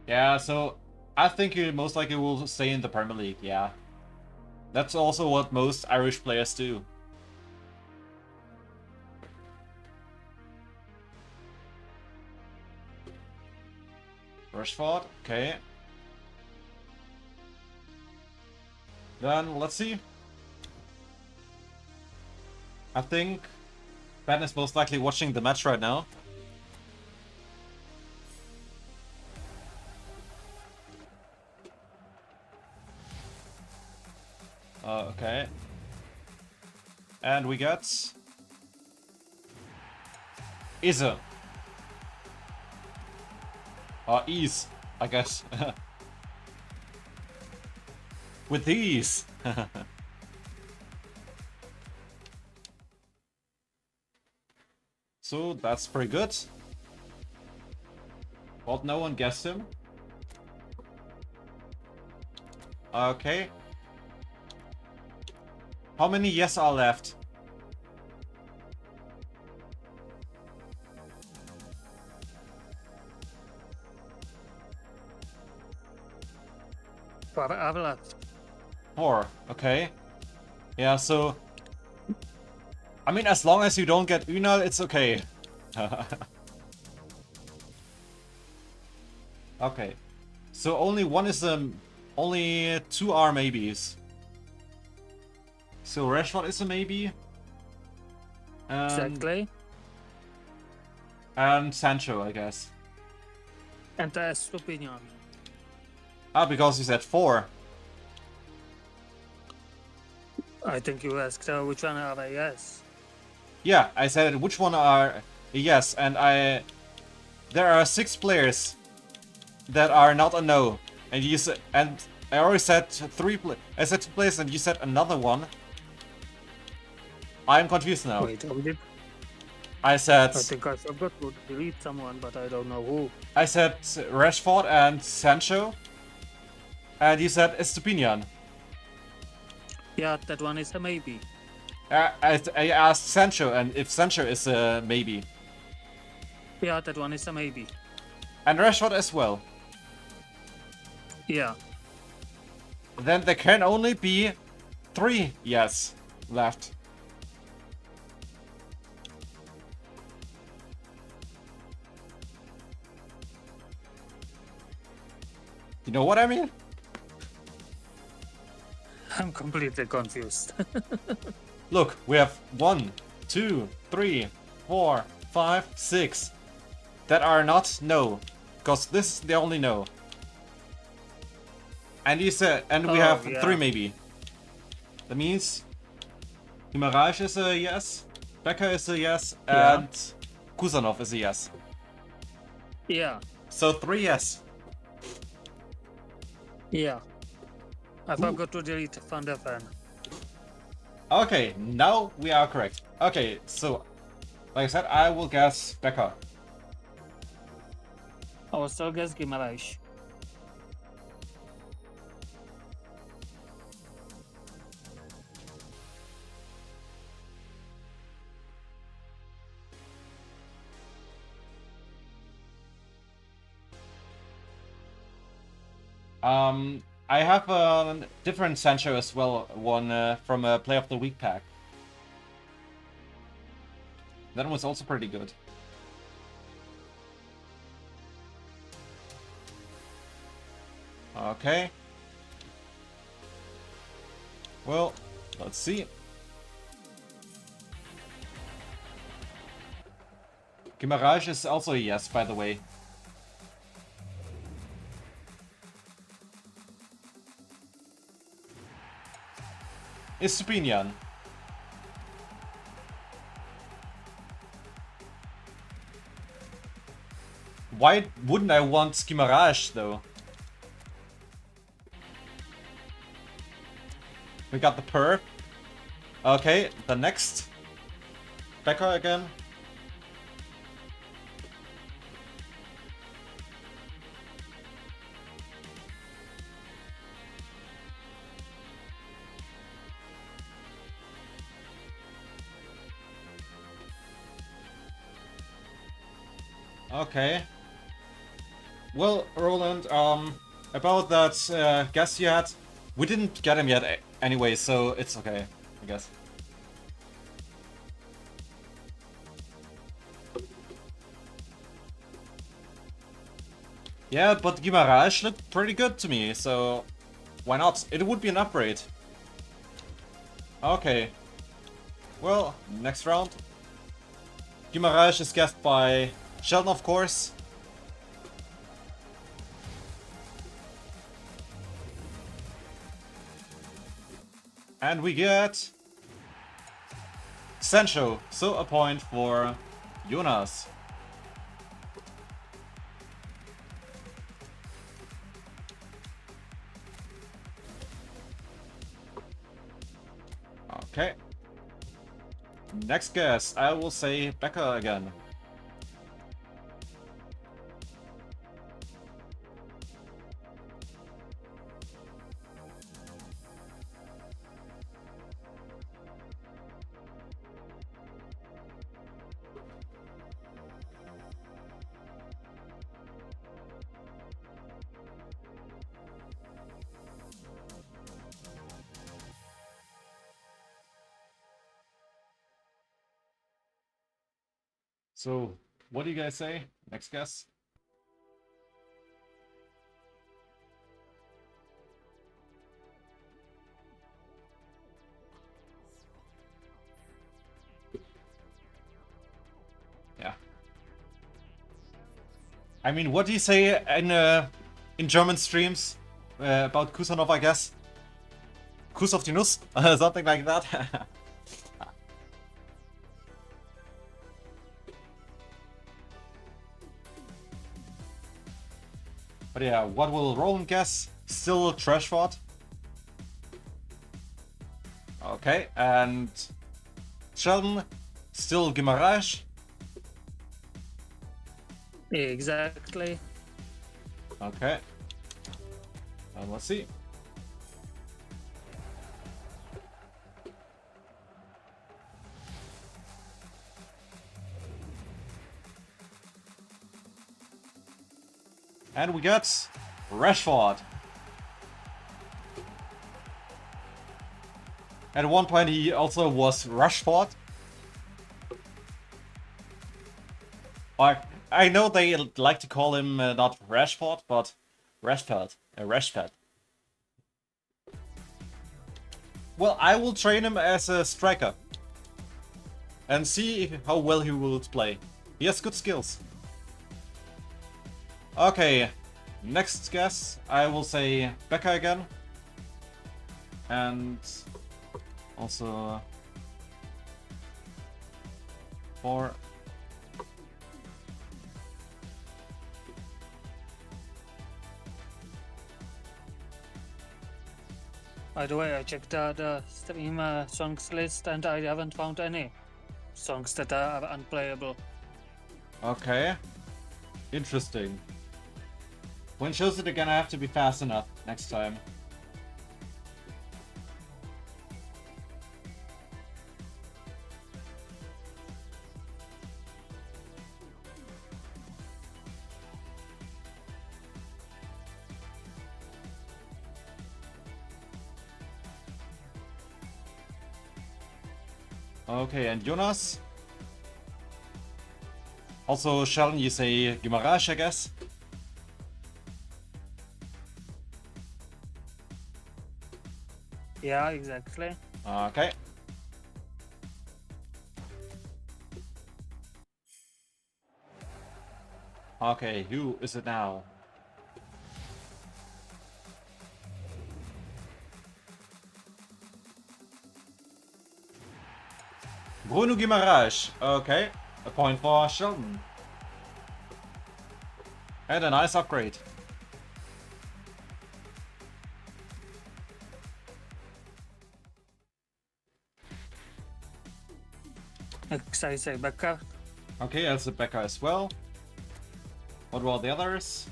Yeah, so I think he most likely will stay in the Premier League, yeah. That's also what most Irish players do. Rashford, okay. Then, let's see. I think Ben is most likely watching the match right now. Okay. And we got Ise. Ease, I guess. With these. So that's pretty good. But no one guessed him. Okay. How many yes are left? I've left. 4. Okay. Yeah, so... I mean, as long as you don't get Una, it's okay. Okay. So only one is only 2 are maybes. So Rashford is a maybe. Exactly. And Sancho, I guess. And that's opinion. Ah, because you said 4. I think you asked which one are they? Yes. Yeah, I said which one are yes, and there are 6 players that are not a no, and you said, and I already said 3. I said 2 players, and you said another one. I am confused now. Wait, how did? I said. I think I forgot to delete someone, but I don't know who. I said Rashford and Sancho, and you said Estupinian. Yeah, that one is a maybe. I asked Sancho, and if Sancho is a maybe. Yeah, that one is a maybe. And Rashford as well. Yeah. Then there can only be 3 yes left. You know what I mean? I'm completely confused. Look, we have 1, 2, 3, 4, 5, 6 that are not no, because this is the only no. And you said, and we have 3 maybe. That means Guimaraes is a yes, Becker is a yes, and Kusanov is a yes. Yeah. So 3 yes. Yeah. I forgot to delete Van der Ven. Okay, now we are correct. Okay, so like I said, I will guess Becker. I will still guess Guimaraes. I have a different Sancho as well, one from a Play of the Week pack. That was also pretty good. Okay. Well, let's see. Guimaraes is also a yes, by the way. Estupinian. Why wouldn't I want Guimaraes though? We got the perf. Okay, the next. Becker again. Okay. Well, Roland, about that guest you had, we didn't get him yet anyway, so it's okay, I guess. Yeah, but Gimaraj looked pretty good to me, so why not? It would be an upgrade. Okay. Well, next round. Gimaraj is guessed by Sheldon, of course. And we get Sancho, so a point for Jonas. Okay. Next guess, I will say Becca again. So, what do you guys say? Next guess? Yeah. I mean, what do you say in German streams about Kusanov, I guess? Kuss auf die Nuss? Something like that. But yeah, what will Roland guess? Still Trashford? Okay, and Sheldon, still Gimaraj? Exactly. Okay. And let's see. And we got Rashford. At one point he also was Rashford. I know they like to call him not Rashford, but Rashford. Rashford. Well, I will train him as a striker. And see how well he will play. He has good skills. Okay, next guess, I will say Becca again. And also for By the way, I checked the stream songs list and I haven't found any songs that are unplayable. Okay. Interesting. When it shows it again, I have to be fast enough next time. Okay, and Jonas? Also, Sheldon, you say Gimaraj, I guess? Yeah, exactly. Okay. Okay, who is it now? Bruno Guimaraes. Okay, a point for Sheldon. And a nice upgrade. Next I say Becca. Okay, that's a Becca as well. What about the others?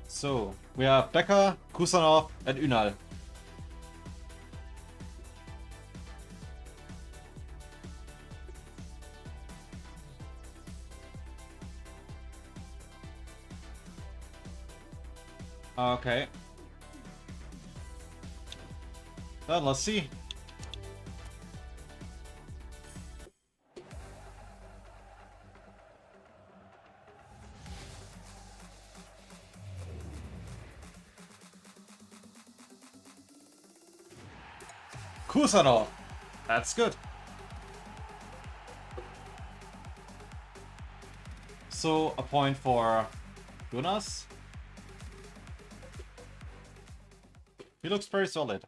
So, we have Becca, Kusanov, and Ünal. Okay. Then let's see. Kusano! That's good. So, a point for Jonas. He looks very solid.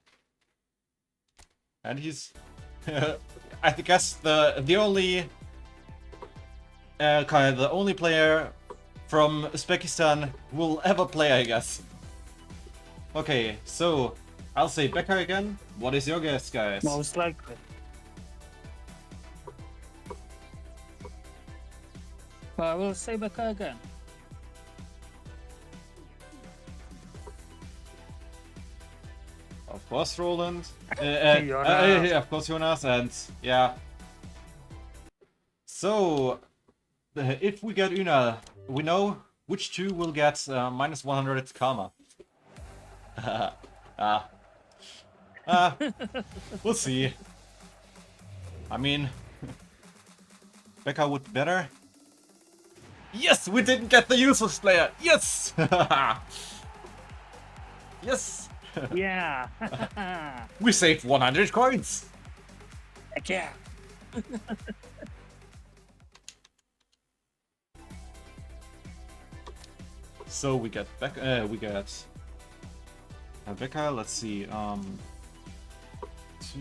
And he's... I guess the only... the only player from Uzbekistan who will ever play, I guess. Okay, so... I'll say Becca again. What is your guess, guys? Most likely. But I will say Becca again. Of course, Roland. Jonas. Of course, Jonas, and yeah. So, if we get Una, we know which two will get minus 100 karma. We'll see. I mean, Becca would be better. Yes, we didn't get the useless player. Yes. Yes. Yeah. We saved 100 coins. Heck yeah. So we get Becca. We get Becca. Let's see. Two.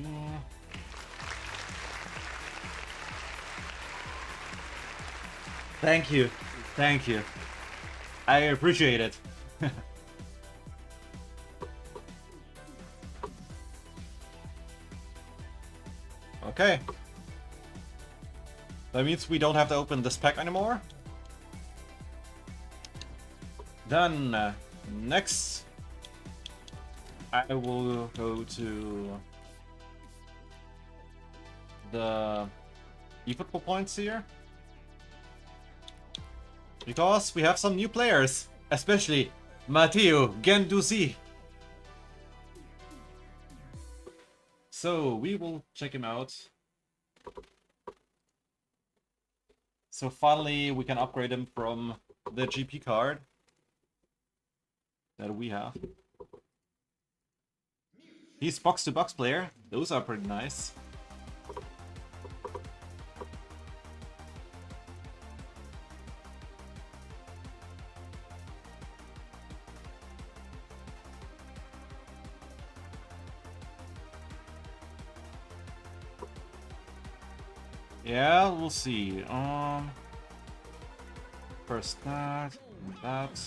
Thank you. Thank you. I appreciate it. Okay. That means we don't have to open this pack anymore. Then, next, I will go to the eFootball points here. Because we have some new players, especially Matteo Genduzi. So we will check him out. So finally we can upgrade him from the GP card that we have. He's box-to-box player. Those are pretty nice. Yeah, we'll see. First that, and that.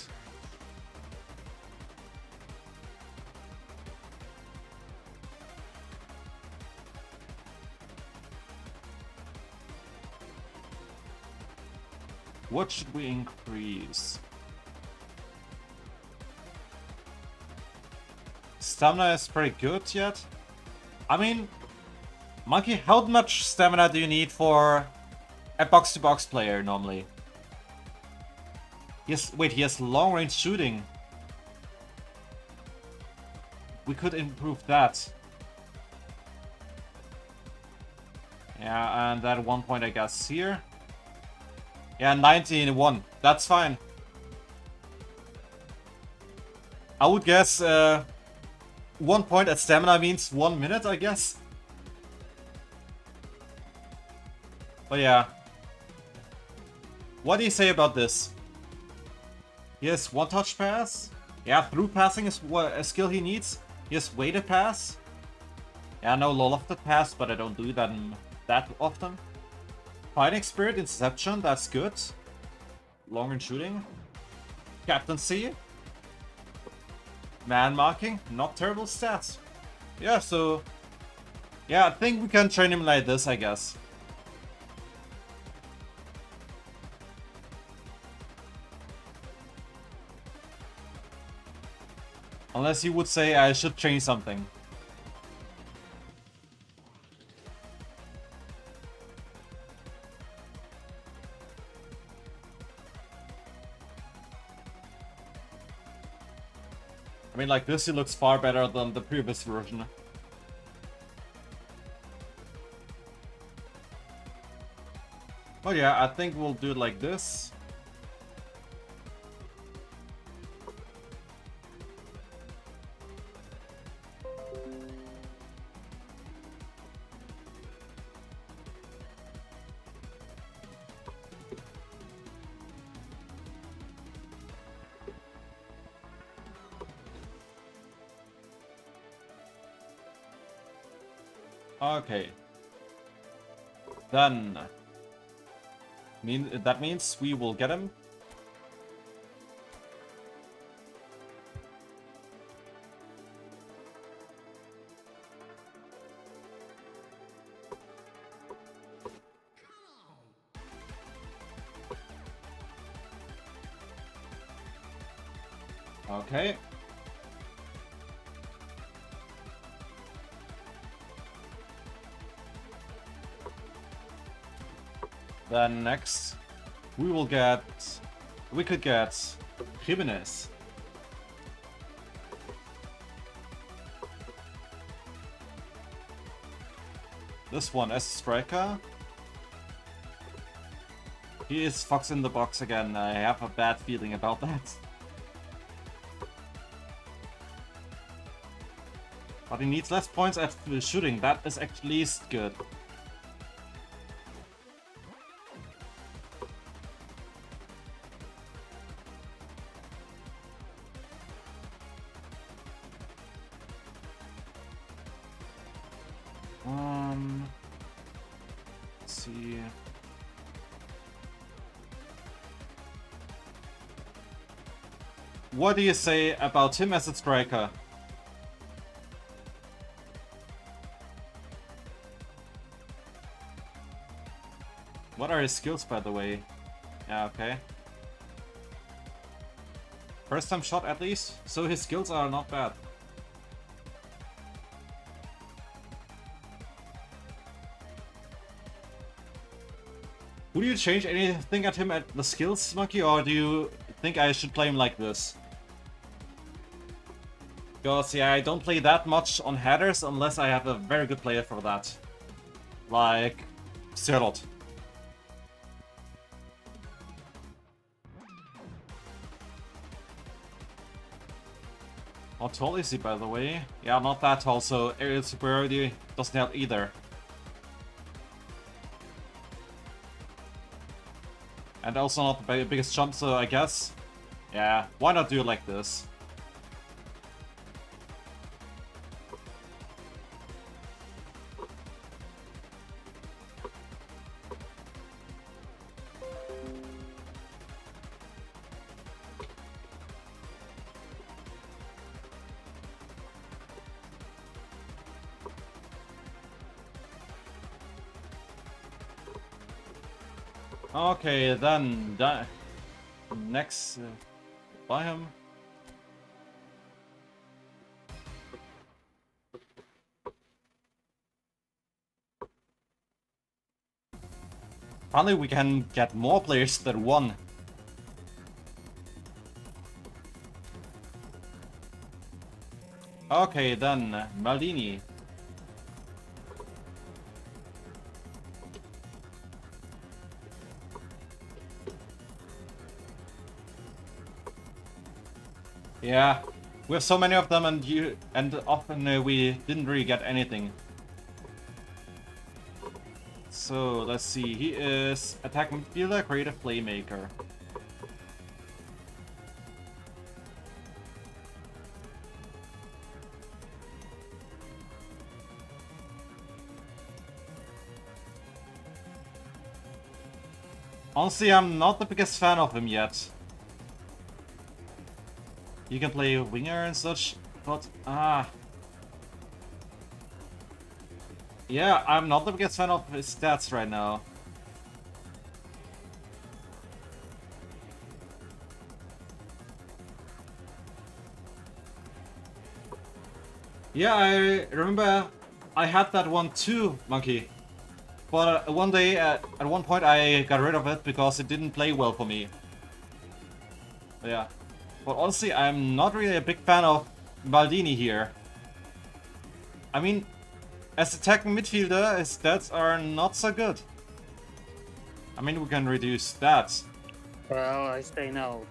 What should we increase? Stamina is pretty good yet. I mean, Monkey, how much stamina do you need for a box-to-box player normally? Yes, wait, he has long-range shooting. We could improve that. Yeah, and at one point I guess here. Yeah, 91. That's fine. I would guess 1 point at stamina means 1 minute, I guess. But yeah. What do you say about this? He has one-touch pass. Yeah, through passing is a skill he needs. He has weighted pass. Yeah, no low-lofted pass, but I don't do that that often. Fighting spirit, interception, that's good. Long-range shooting. Captaincy. Man marking, not terrible stats. Yeah, so... yeah, I think we can train him like this, I guess. Unless you would say I should change something. I mean, like, this he looks far better than the previous version. Oh yeah, I think we'll do it like this. Okay. Then that means we will get him. Okay. Then next, we could get Jimenez. This one as a striker. He is Fox in the box again. I have a bad feeling about that. But he needs less points at shooting. That is at least good. Let's see. What do you say about him as a striker? What are his skills, by the way? Yeah, okay. First time shot at least, so his skills are not bad. Would you change anything at him at the skills, Monkey, or do you think I should play him like this? Because, yeah, I don't play that much on headers unless I have a very good player for that. Like Sirlot. How tall is he, by the way? Yeah, not that tall, so aerial superiority doesn't help either. And also not the biggest jump, so I guess, yeah, why not do it like this? Okay, then next, buy him. Finally, we can get more players than one. Okay, then Maldini. Yeah, we have so many of them, and often we didn't really get anything. So let's see. He is attack midfielder, creative playmaker. Honestly, I'm not the biggest fan of him yet. You can play winger and such, but yeah, I'm not the biggest fan of his stats right now. Yeah, I remember I had that one too, Monkey. But one day, at one point, I got rid of it because it didn't play well for me. Yeah. But honestly, I'm not really a big fan of Maldini here. I mean, as attacking midfielder, his stats are not so good. I mean, we can reduce that. Well, I say no.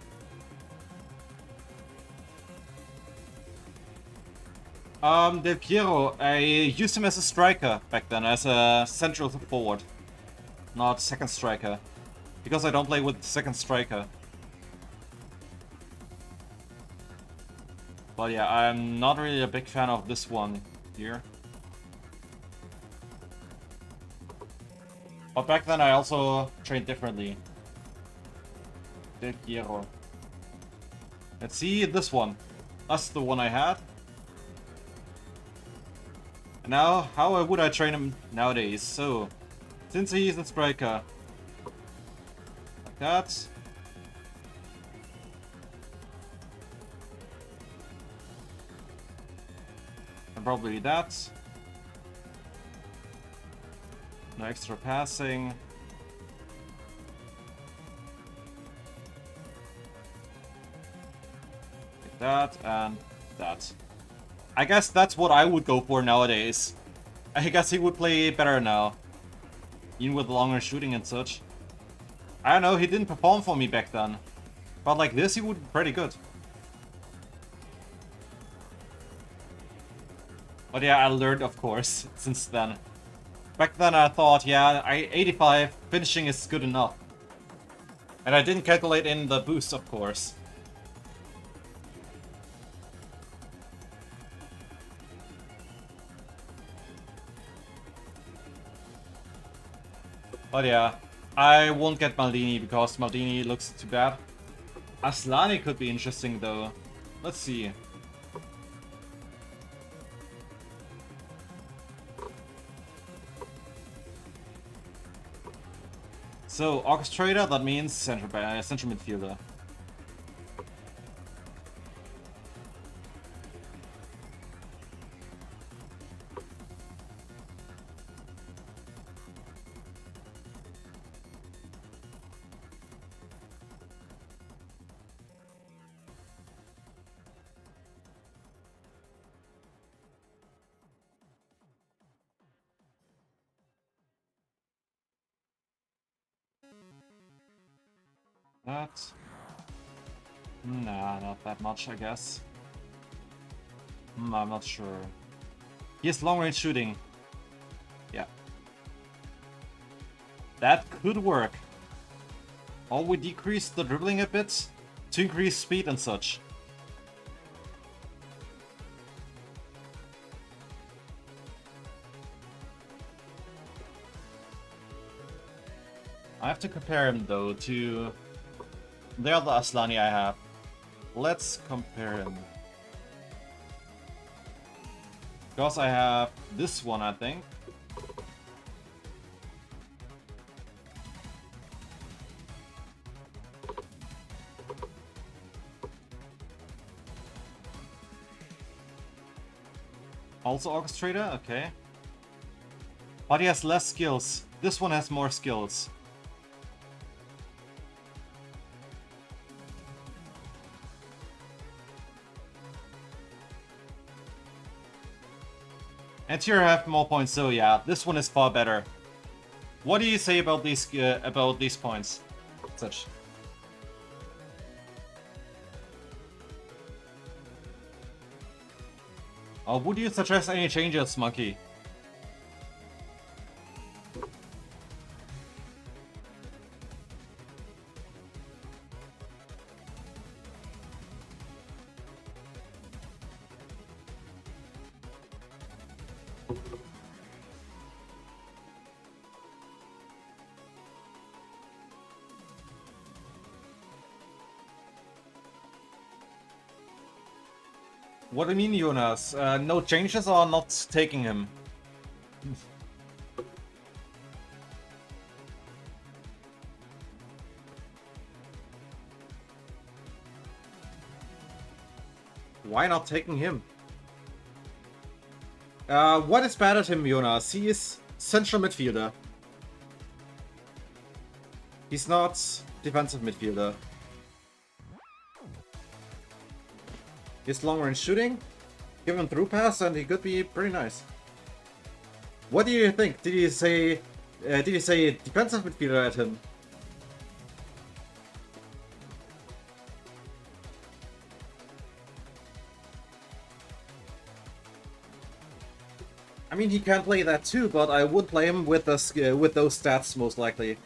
Del Piero, I used him as a striker back then, as a central forward, not second striker, because I don't play with second striker. But yeah, I'm not really a big fan of this one here. But back then I also trained differently. Del Piero. Let's see this one. That's the one I had. Now, how would I train him nowadays? So, since he's a striker, like that. And probably that. No extra passing. Like that and that. I guess that's what I would go for nowadays. I guess he would play better now. Even with longer shooting and such. I don't know, he didn't perform for me back then. But like this, he would be pretty good. But yeah, I learned, of course, since then. Back then I thought, yeah, 85 finishing is good enough. And I didn't calculate in the boost, of course. But yeah, I won't get Maldini because Maldini looks too bad. Aslani could be interesting though. Let's see. So, orchestrator, that means central midfielder. That? Nah, not that much, I guess. I'm not sure. He has long-range shooting. Yeah. That could work. Or we decrease the dribbling a bit to increase speed and such. I have to compare him though to the other Aslani I have. Let's compare him. Because I have this one, I think. Also orchestrator, okay. But he has less skills. This one has more skills. And here I have more points, so yeah, this one is far better. What do you say about these points? Such. Would you suggest any changes, Monkey? What do you mean, Jonas? No changes or not taking him? Why not taking him? What is bad at him, Jonas? He is central midfielder. He's not defensive midfielder. His long range shooting give him through pass and he could be pretty nice. What do you think? Did he say defensive midfielder at him? I mean, he can play that too, but I would play him with those stats most likely.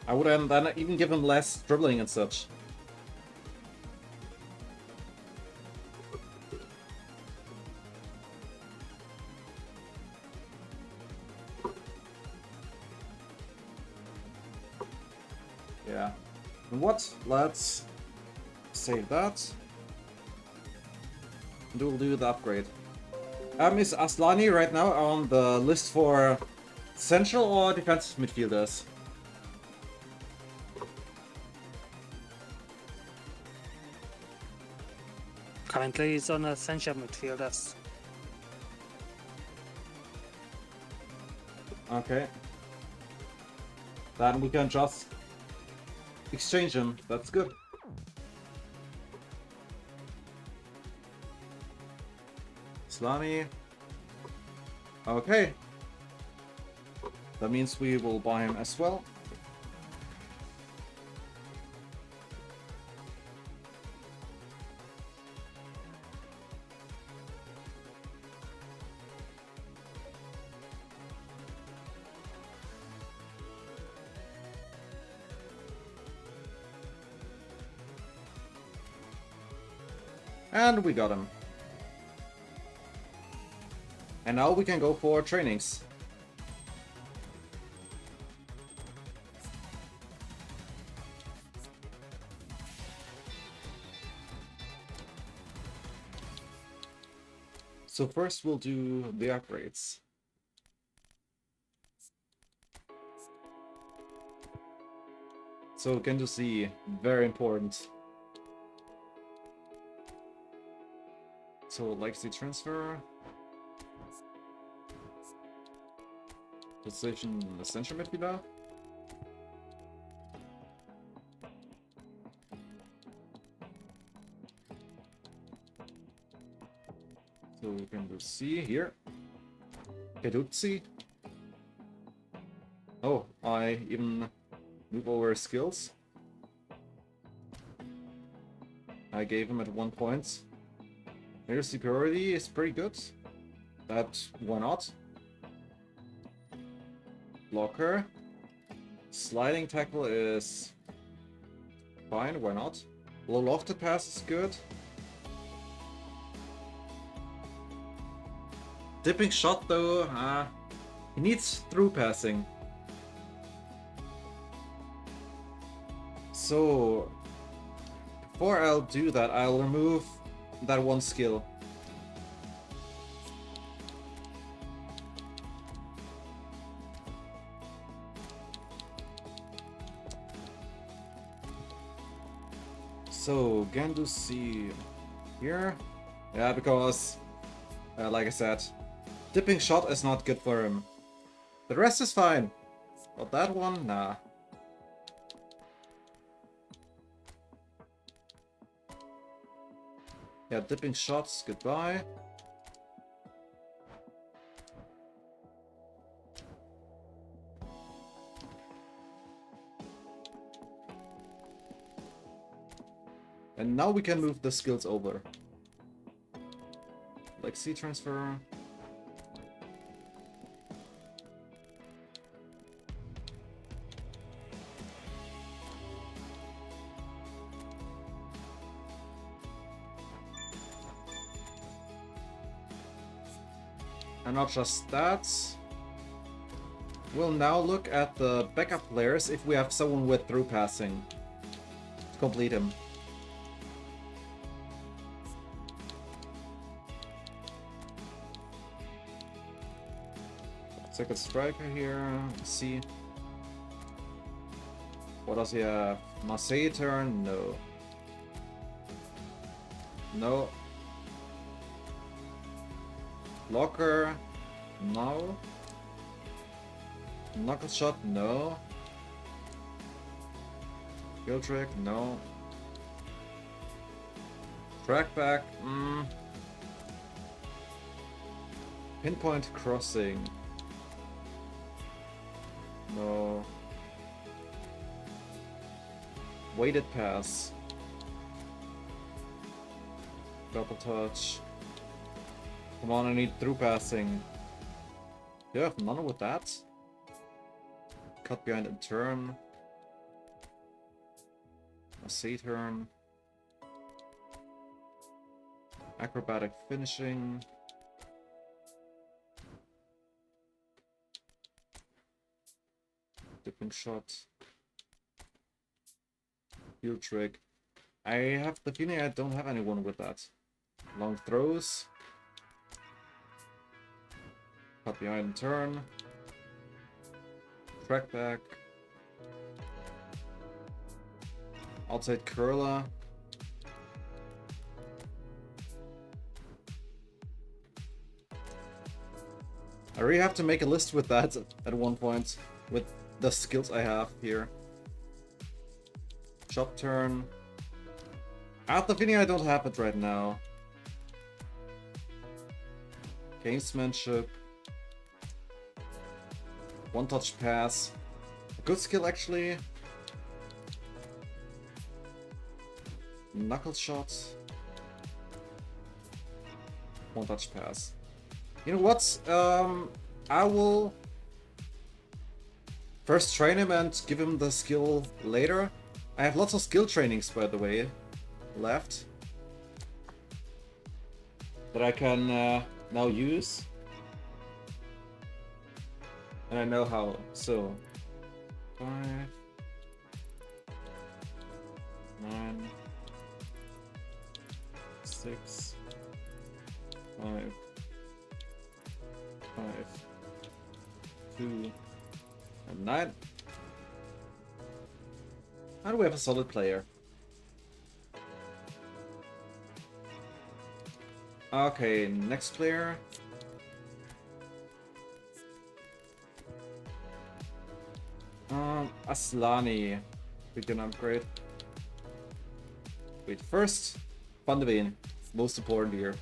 I would then even give him less dribbling and such. Yeah. And what? Let's save that. And we'll do the upgrade. Is Aslani right now on the list for central or defensive midfielders? Currently, he's on essential midfielders. Okay. Then we can just exchange him. That's good. Slani. Okay. That means we will buy him as well. And we got him. And now we can go for trainings. So first we'll do the upgrades. So again to see, very important. So legacy transfer. Position essential midfielder. So we can do C here. Kedutsi. Oh, I even move over skills. I gave him at 1 point. Air superiority is pretty good. That why not? Blocker. Sliding tackle is fine, why not? Low lofted pass is good. Dipping shot though, he needs through passing. So before I'll do that, I'll remove that one skill. So Gandu C here. Yeah, because like I said, dipping shot is not good for him. The rest is fine. But that one, nah. Yeah, dipping shots, goodbye. And now we can move the skills over. Like C transfer. And not just that. We'll now look at the backup players if we have someone with through passing to complete him. Second striker here. Let's see. What does he have? Marseille turn? No. No. Blocker? No. Knuckle shot? No. Kill trick? No. Track back? Pinpoint crossing. No. Weighted pass. Double touch. Come on, I need through passing. Do you have none with that? Cut behind and turn. A C turn. Acrobatic finishing. Dipping shot. Heel trick. I have the feeling I don't have anyone with that. Long throws. Cut behind and turn. Track back. Outside curler. I really have to make a list with that at one point, with the skills I have here. Chop turn. I have the feeling I don't have it right now. Gamesmanship. One touch pass. A good skill actually. Knuckle shot. One touch pass. You know what? I will first train him and give him the skill later. I have lots of skill trainings, by the way, left that I can now use. And I know how. So 5, 9, 6, 5, 5, 2, and 9. And we have a solid player. Okay, next player. Aslani. We can upgrade. Wait, first, Van de Ven. Most important here.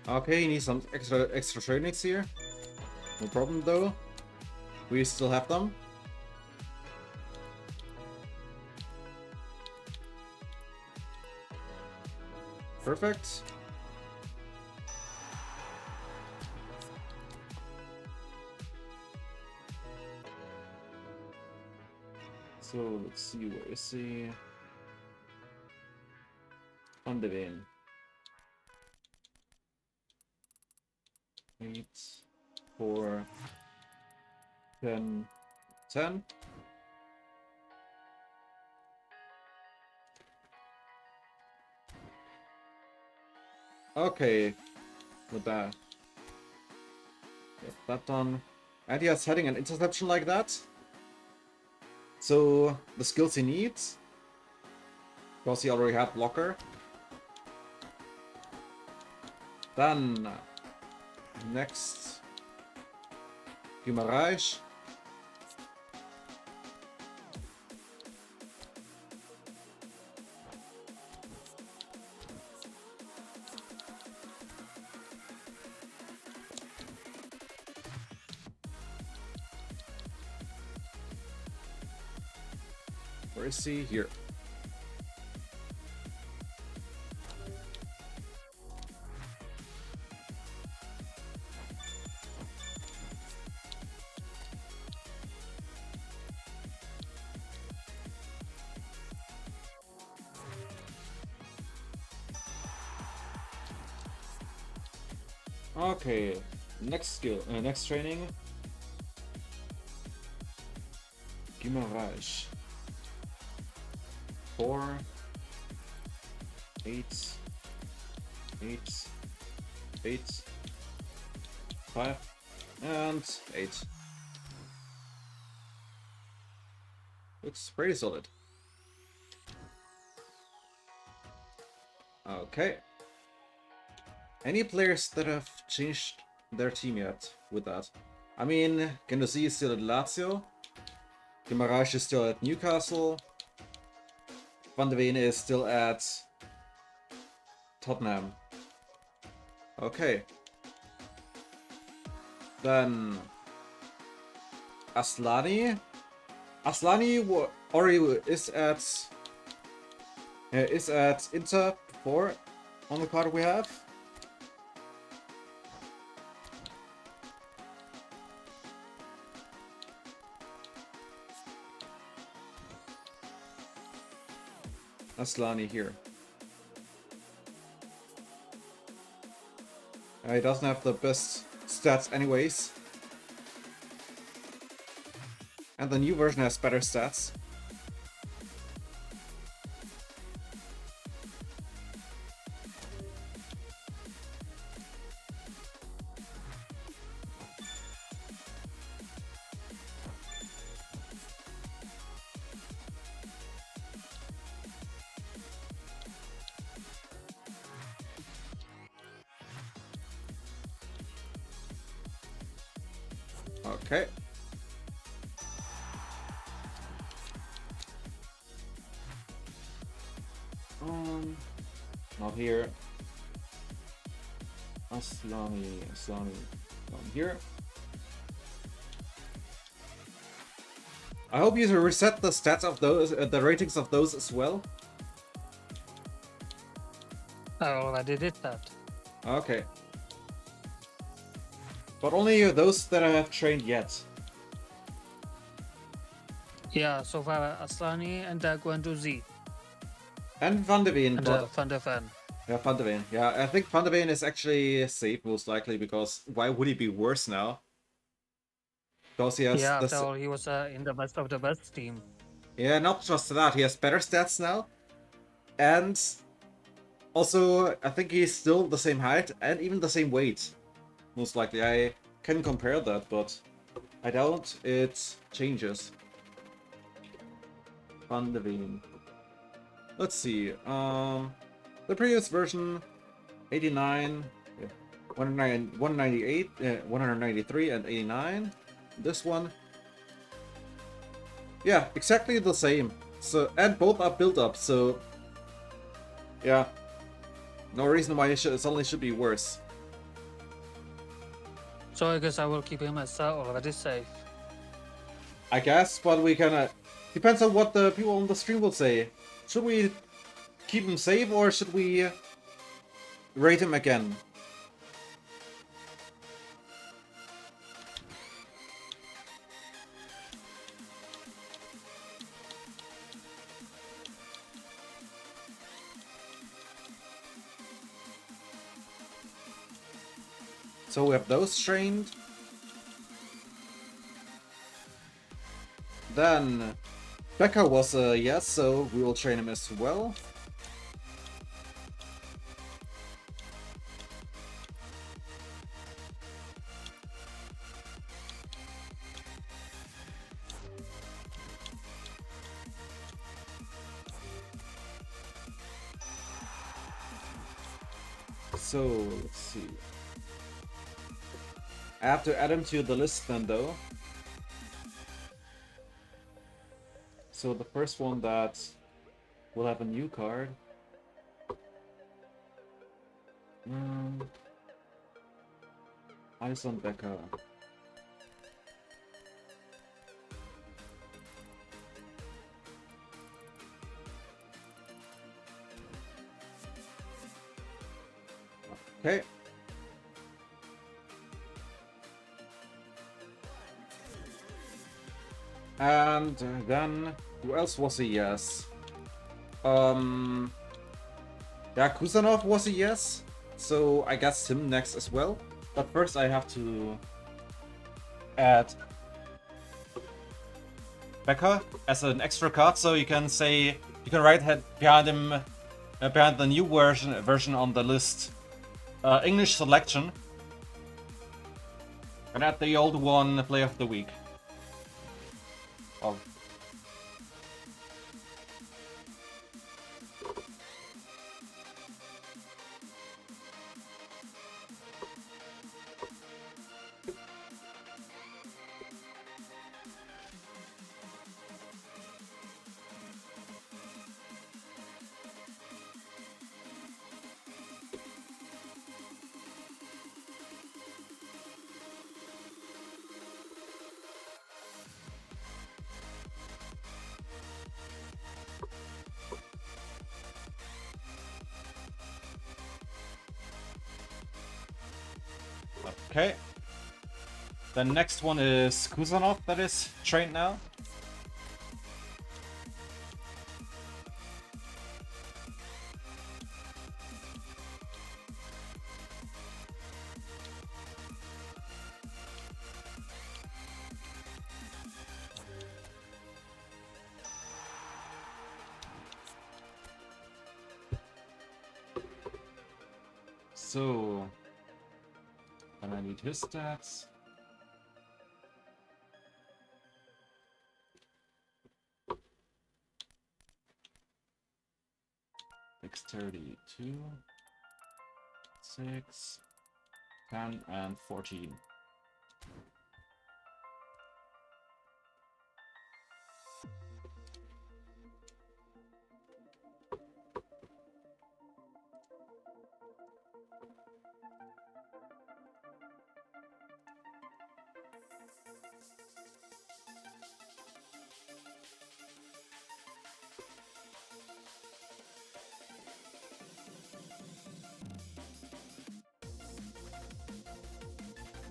Okay, he needs some extra trainings here. No problem though. We still have them. Perfect. So let's see, where is he? On the Ven. 8, 4, 10, 10. Okay, with that. Get that done. And he has heading and interception like that. So the skills he needs, because he already had blocker. Then next, Gigabyte. Where is he? Here. Okay, next skill, next training. Gigabyte. 4, 8, 8, 8, 5, and 8. Looks pretty solid. Okay. Any players that have changed their team yet with that? I mean, Gendouzi is still at Lazio. Guimaraes is still at Newcastle. Van de Ven is still at Tottenham. Okay. Then Aslani. Aslani already is at Inter before on the card we have. Aslani here. He doesn't have the best stats anyways. And the new version has better stats. Okay. Not here. Aslani down here. I hope you reset the stats of those, the ratings of those as well. I already did that. Okay. But only those that I have trained yet. Yeah, so far Aslani and Gendouzi. And Van de Ven, And but... Van der Ven. Yeah, Van de Ven. Yeah, I think Van de Ven is actually safe, most likely, because why would he be worse now? Because he has... Yeah, after all, he was in the best of the best team. Yeah, not just that, he has better stats now. And also, I think he's still the same height and even the same weight. Most likely. I can compare that, but I doubt it changes. Van de Ven. Let's see. The previous version, 89, 198, 193, and 89. This one, yeah, exactly the same. So, and both are built up. So, yeah, no reason why it suddenly should be worse. So I guess I will keep him as already safe. I guess, but we kind of depends on what the people on the stream will say. Should we keep him safe or should we rate him again? So we have those trained. Then Becker was a yes, so we will train him as well. So let's see. I have to add him to the list then though. So the first one that will have a new card. Ison Becker. Okay. And then who else was a yes? Yeah, Kusanov was a yes, so I guess him next as well. But first I have to add Becker as an extra card, so you can say you can write behind him behind the new version on the list English selection, and add the old one Player of the Week. Oh. Okay. The next one is Kuzanov that is trained now. So, and I need his stats. Dexterity 2, 6, 10, and 14.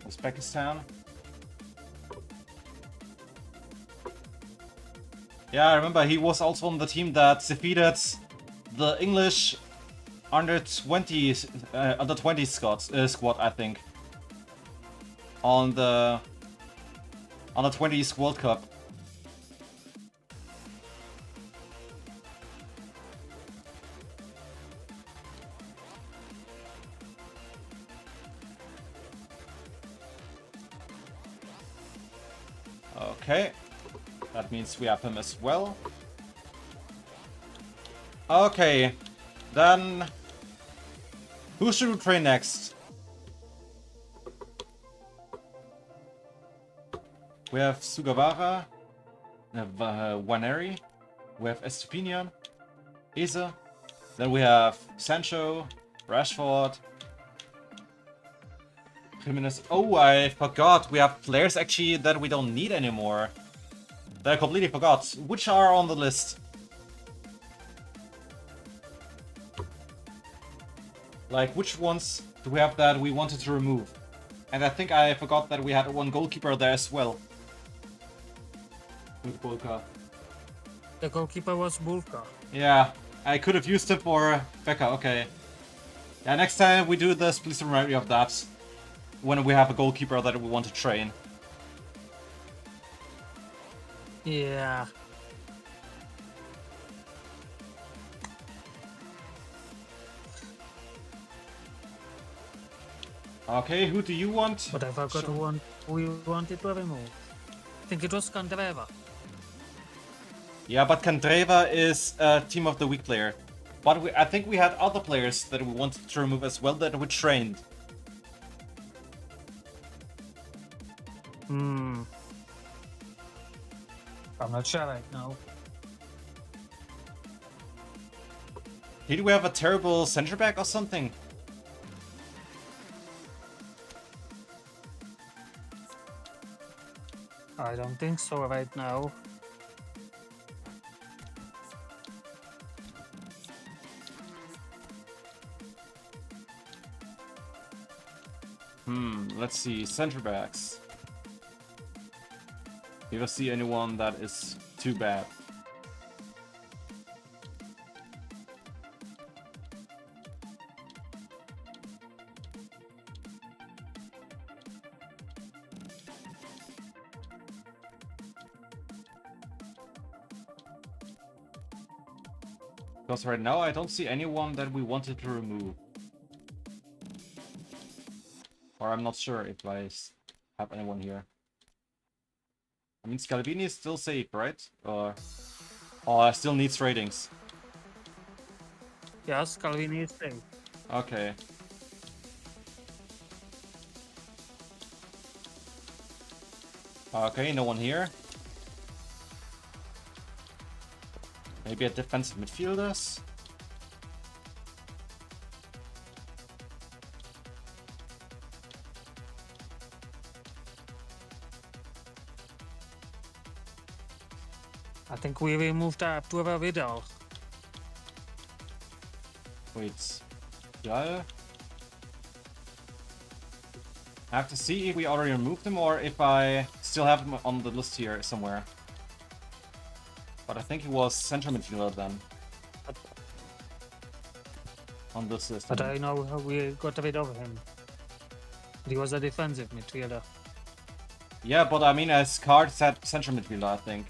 Uzbekistan. Yeah, I remember he was also on the team that defeated the English under 20 squad, I think, on the 20s World Cup. Okay, that means we have him as well. Okay, then who should we train next? We have Sugawara, Waneri, we have Estupinian, Eze, then we have Sancho, Rashford, Jimenez. Oh, I forgot, we have players actually that we don't need anymore. That I completely forgot. Which are on the list? Like, which ones do we have that we wanted to remove? And I think I forgot that we had one goalkeeper there as well. With Bulka. The goalkeeper was Bulka. Yeah, I could have used him for Becca, okay. Yeah, next time we do this, please remind me of that. When we have a goalkeeper that we want to train. Yeah. Okay, who do you want? But I forgot who you wanted to remove. I think it was Candreva. Yeah, but Candreva is a Team of the Week player. But I think we had other players that we wanted to remove as well that we trained. I'm not sure right now. Did we have a terrible center back or something? I don't think so right now. Let's see, center backs. You ever see anyone that is too bad? Because right now I don't see anyone that we wanted to remove. Or I'm not sure if I have anyone here. I mean, Scalvini is still safe, right? Or still needs ratings. Yes, Calvini is safe. Okay. Okay, no one here. Maybe a defensive midfielders? I think we removed Arturo Vidal. Wait. Yeah? I have to see if we already removed him or if I still have him on the list here somewhere. But I think he was center midfielder then. On this list. But I know how we got rid of him. He was a defensive midfielder. Yeah, but I mean, as card said center midfielder, I think.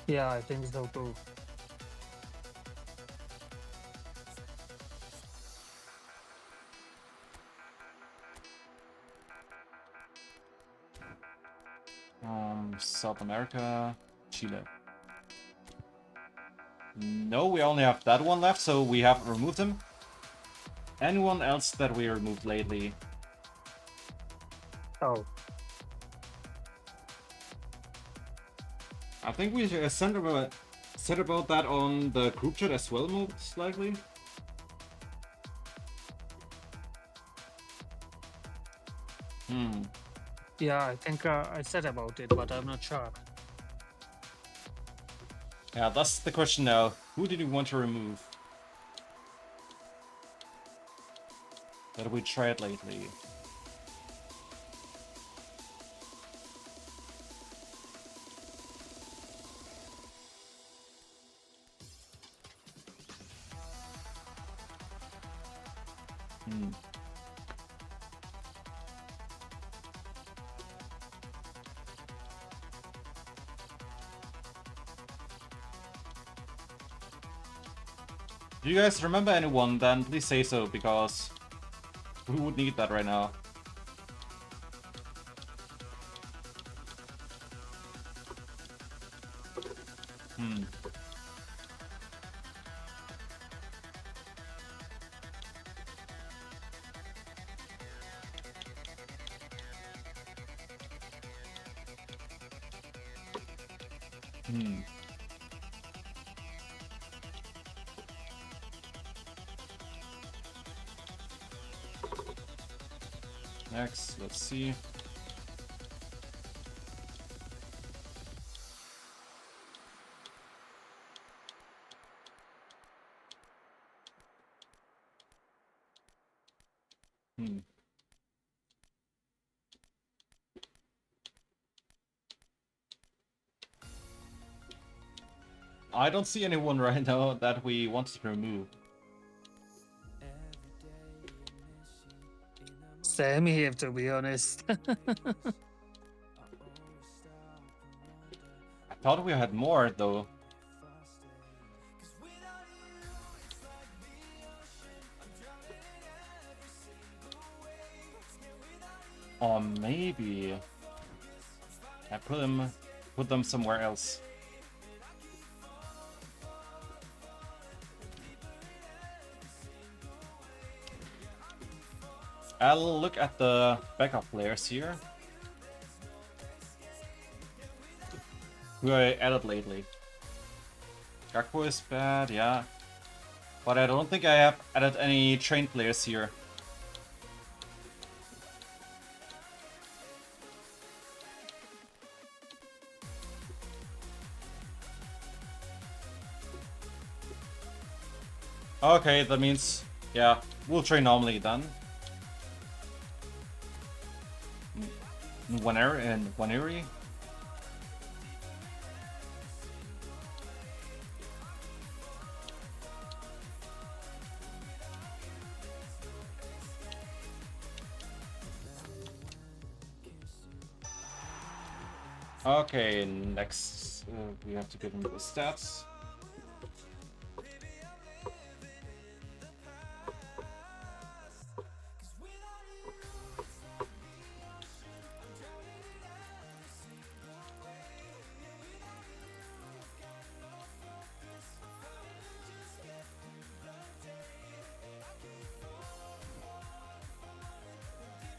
Yeah, I think so too. South America, Chile. No, we only have that one left, so we haven't removed him. Anyone else that we removed lately? Oh. I think we said about that on the group chat as well, most likely. Yeah, I think I said about it, but I'm not sure. Yeah, that's the question now. Who did you want to remove? That we tried lately. Do you guys remember anyone? Then please say so, because we would need that right now. Next, let's see. I don't see anyone right now that we want to remove. Same here, to be honest. I thought we had more, though. Or maybe I put them somewhere else. I'll look at the backup players here. Who I added lately. Gakpo is bad, yeah. But I don't think I have added any trained players here. Okay, that means, yeah, we'll train normally then. Waneri? Okay, next we have to give him the stats.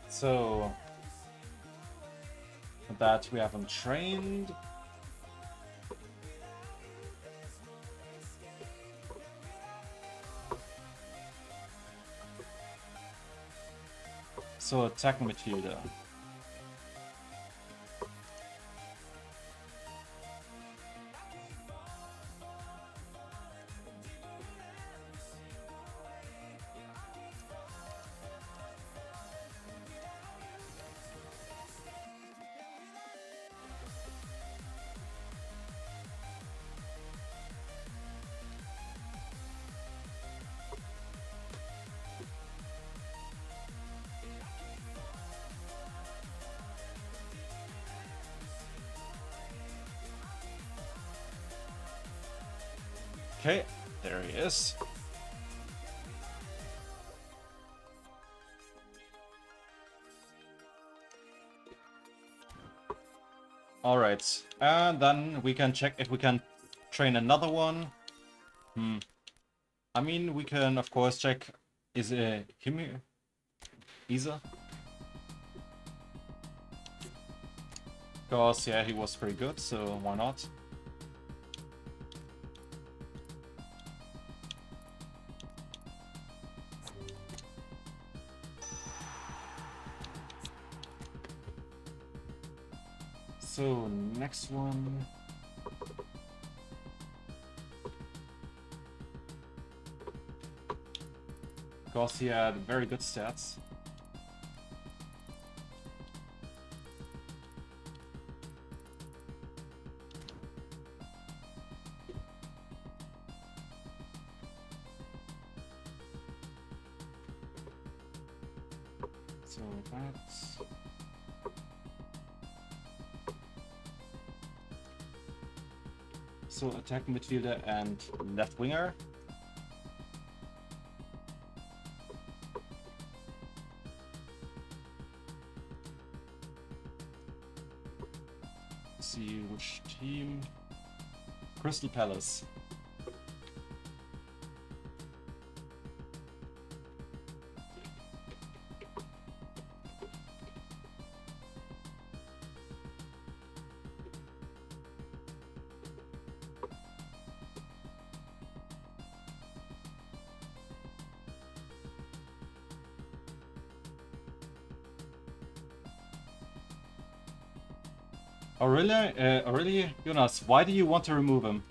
So that we haven't trained. So attack midfielder. Okay, there he is. Alright, and then we can check if we can train another one. I mean, we can of course check, is him here? Isa? Because, yeah, he was pretty good, so why not? So, next one... Because he had very good stats. So that's... So attack midfielder and left winger. Let's see which team. Crystal Palace. Really, Jonas, why do you want to remove him?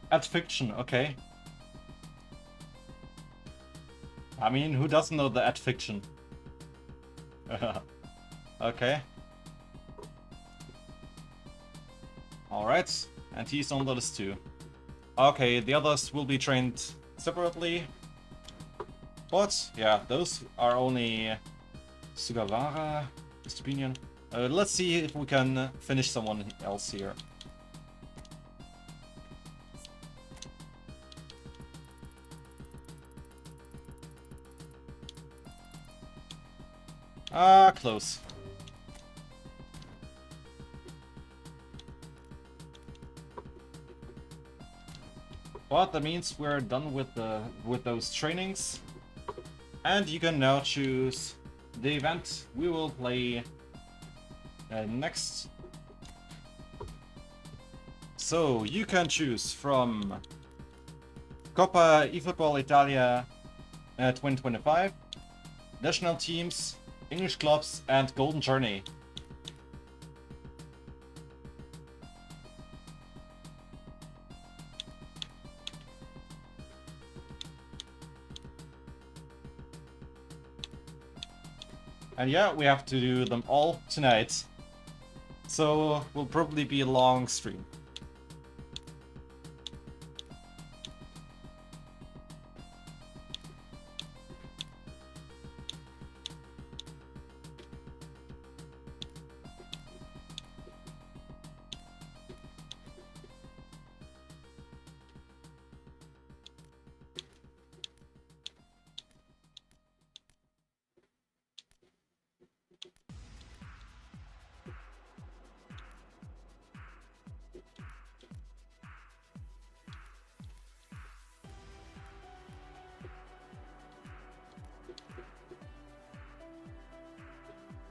Add fiction, okay. I mean, who doesn't know the add fiction? Okay. Alright, and he's on the list too. Okay, the others will be trained separately. But, yeah, those are only Sugawara, Estupinian. Let's see if we can finish someone else here. Ah, close. But that means we're done with those trainings, and you can now choose the event we will play next. So you can choose from Coppa eFootball Italia 2025, national teams, English clubs, and Golden Journey. And yeah, we have to do them all tonight. So will probably be a long stream.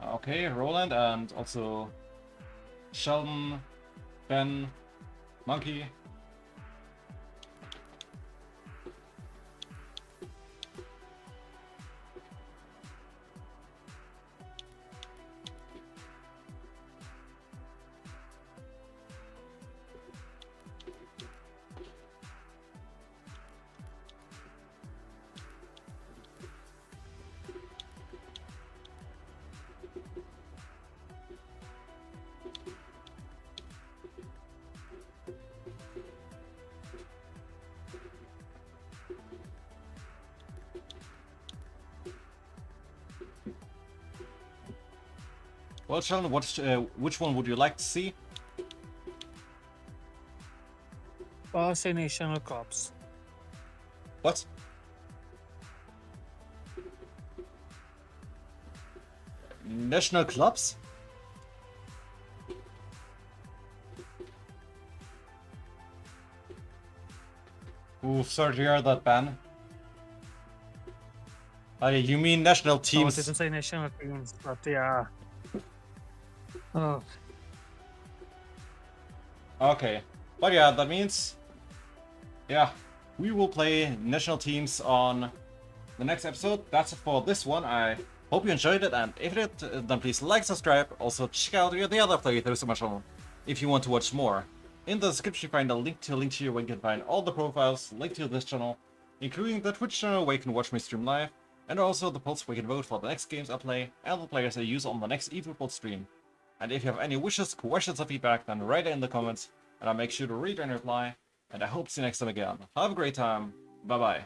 Okay, Roland and also Sheldon, Ben, Monkey. Well, Sheldon, which one would you like to see? Or say National Corps. What? National clubs? Oof, sorry to hear that, Ben. You mean national Oh, it teams? didn't say national teams, but yeah. Oh, Okay. But yeah, that means... Yeah, we will play national teams on the next episode. That's it for this one. I hope you enjoyed it, and if you did, then please like, subscribe. Also, check out the other playthroughs on my channel if you want to watch more. In the description, you find a link to here where you can find all the profiles, link to this channel, including the Twitch channel where you can watch me stream live, and also the polls where you can vote for the next games I play and the players I use on the next eFootball stream. And if you have any wishes, questions, or feedback, then write it in the comments, and I'll make sure to read and reply. And I hope to see you next time again. Have a great time. Bye bye.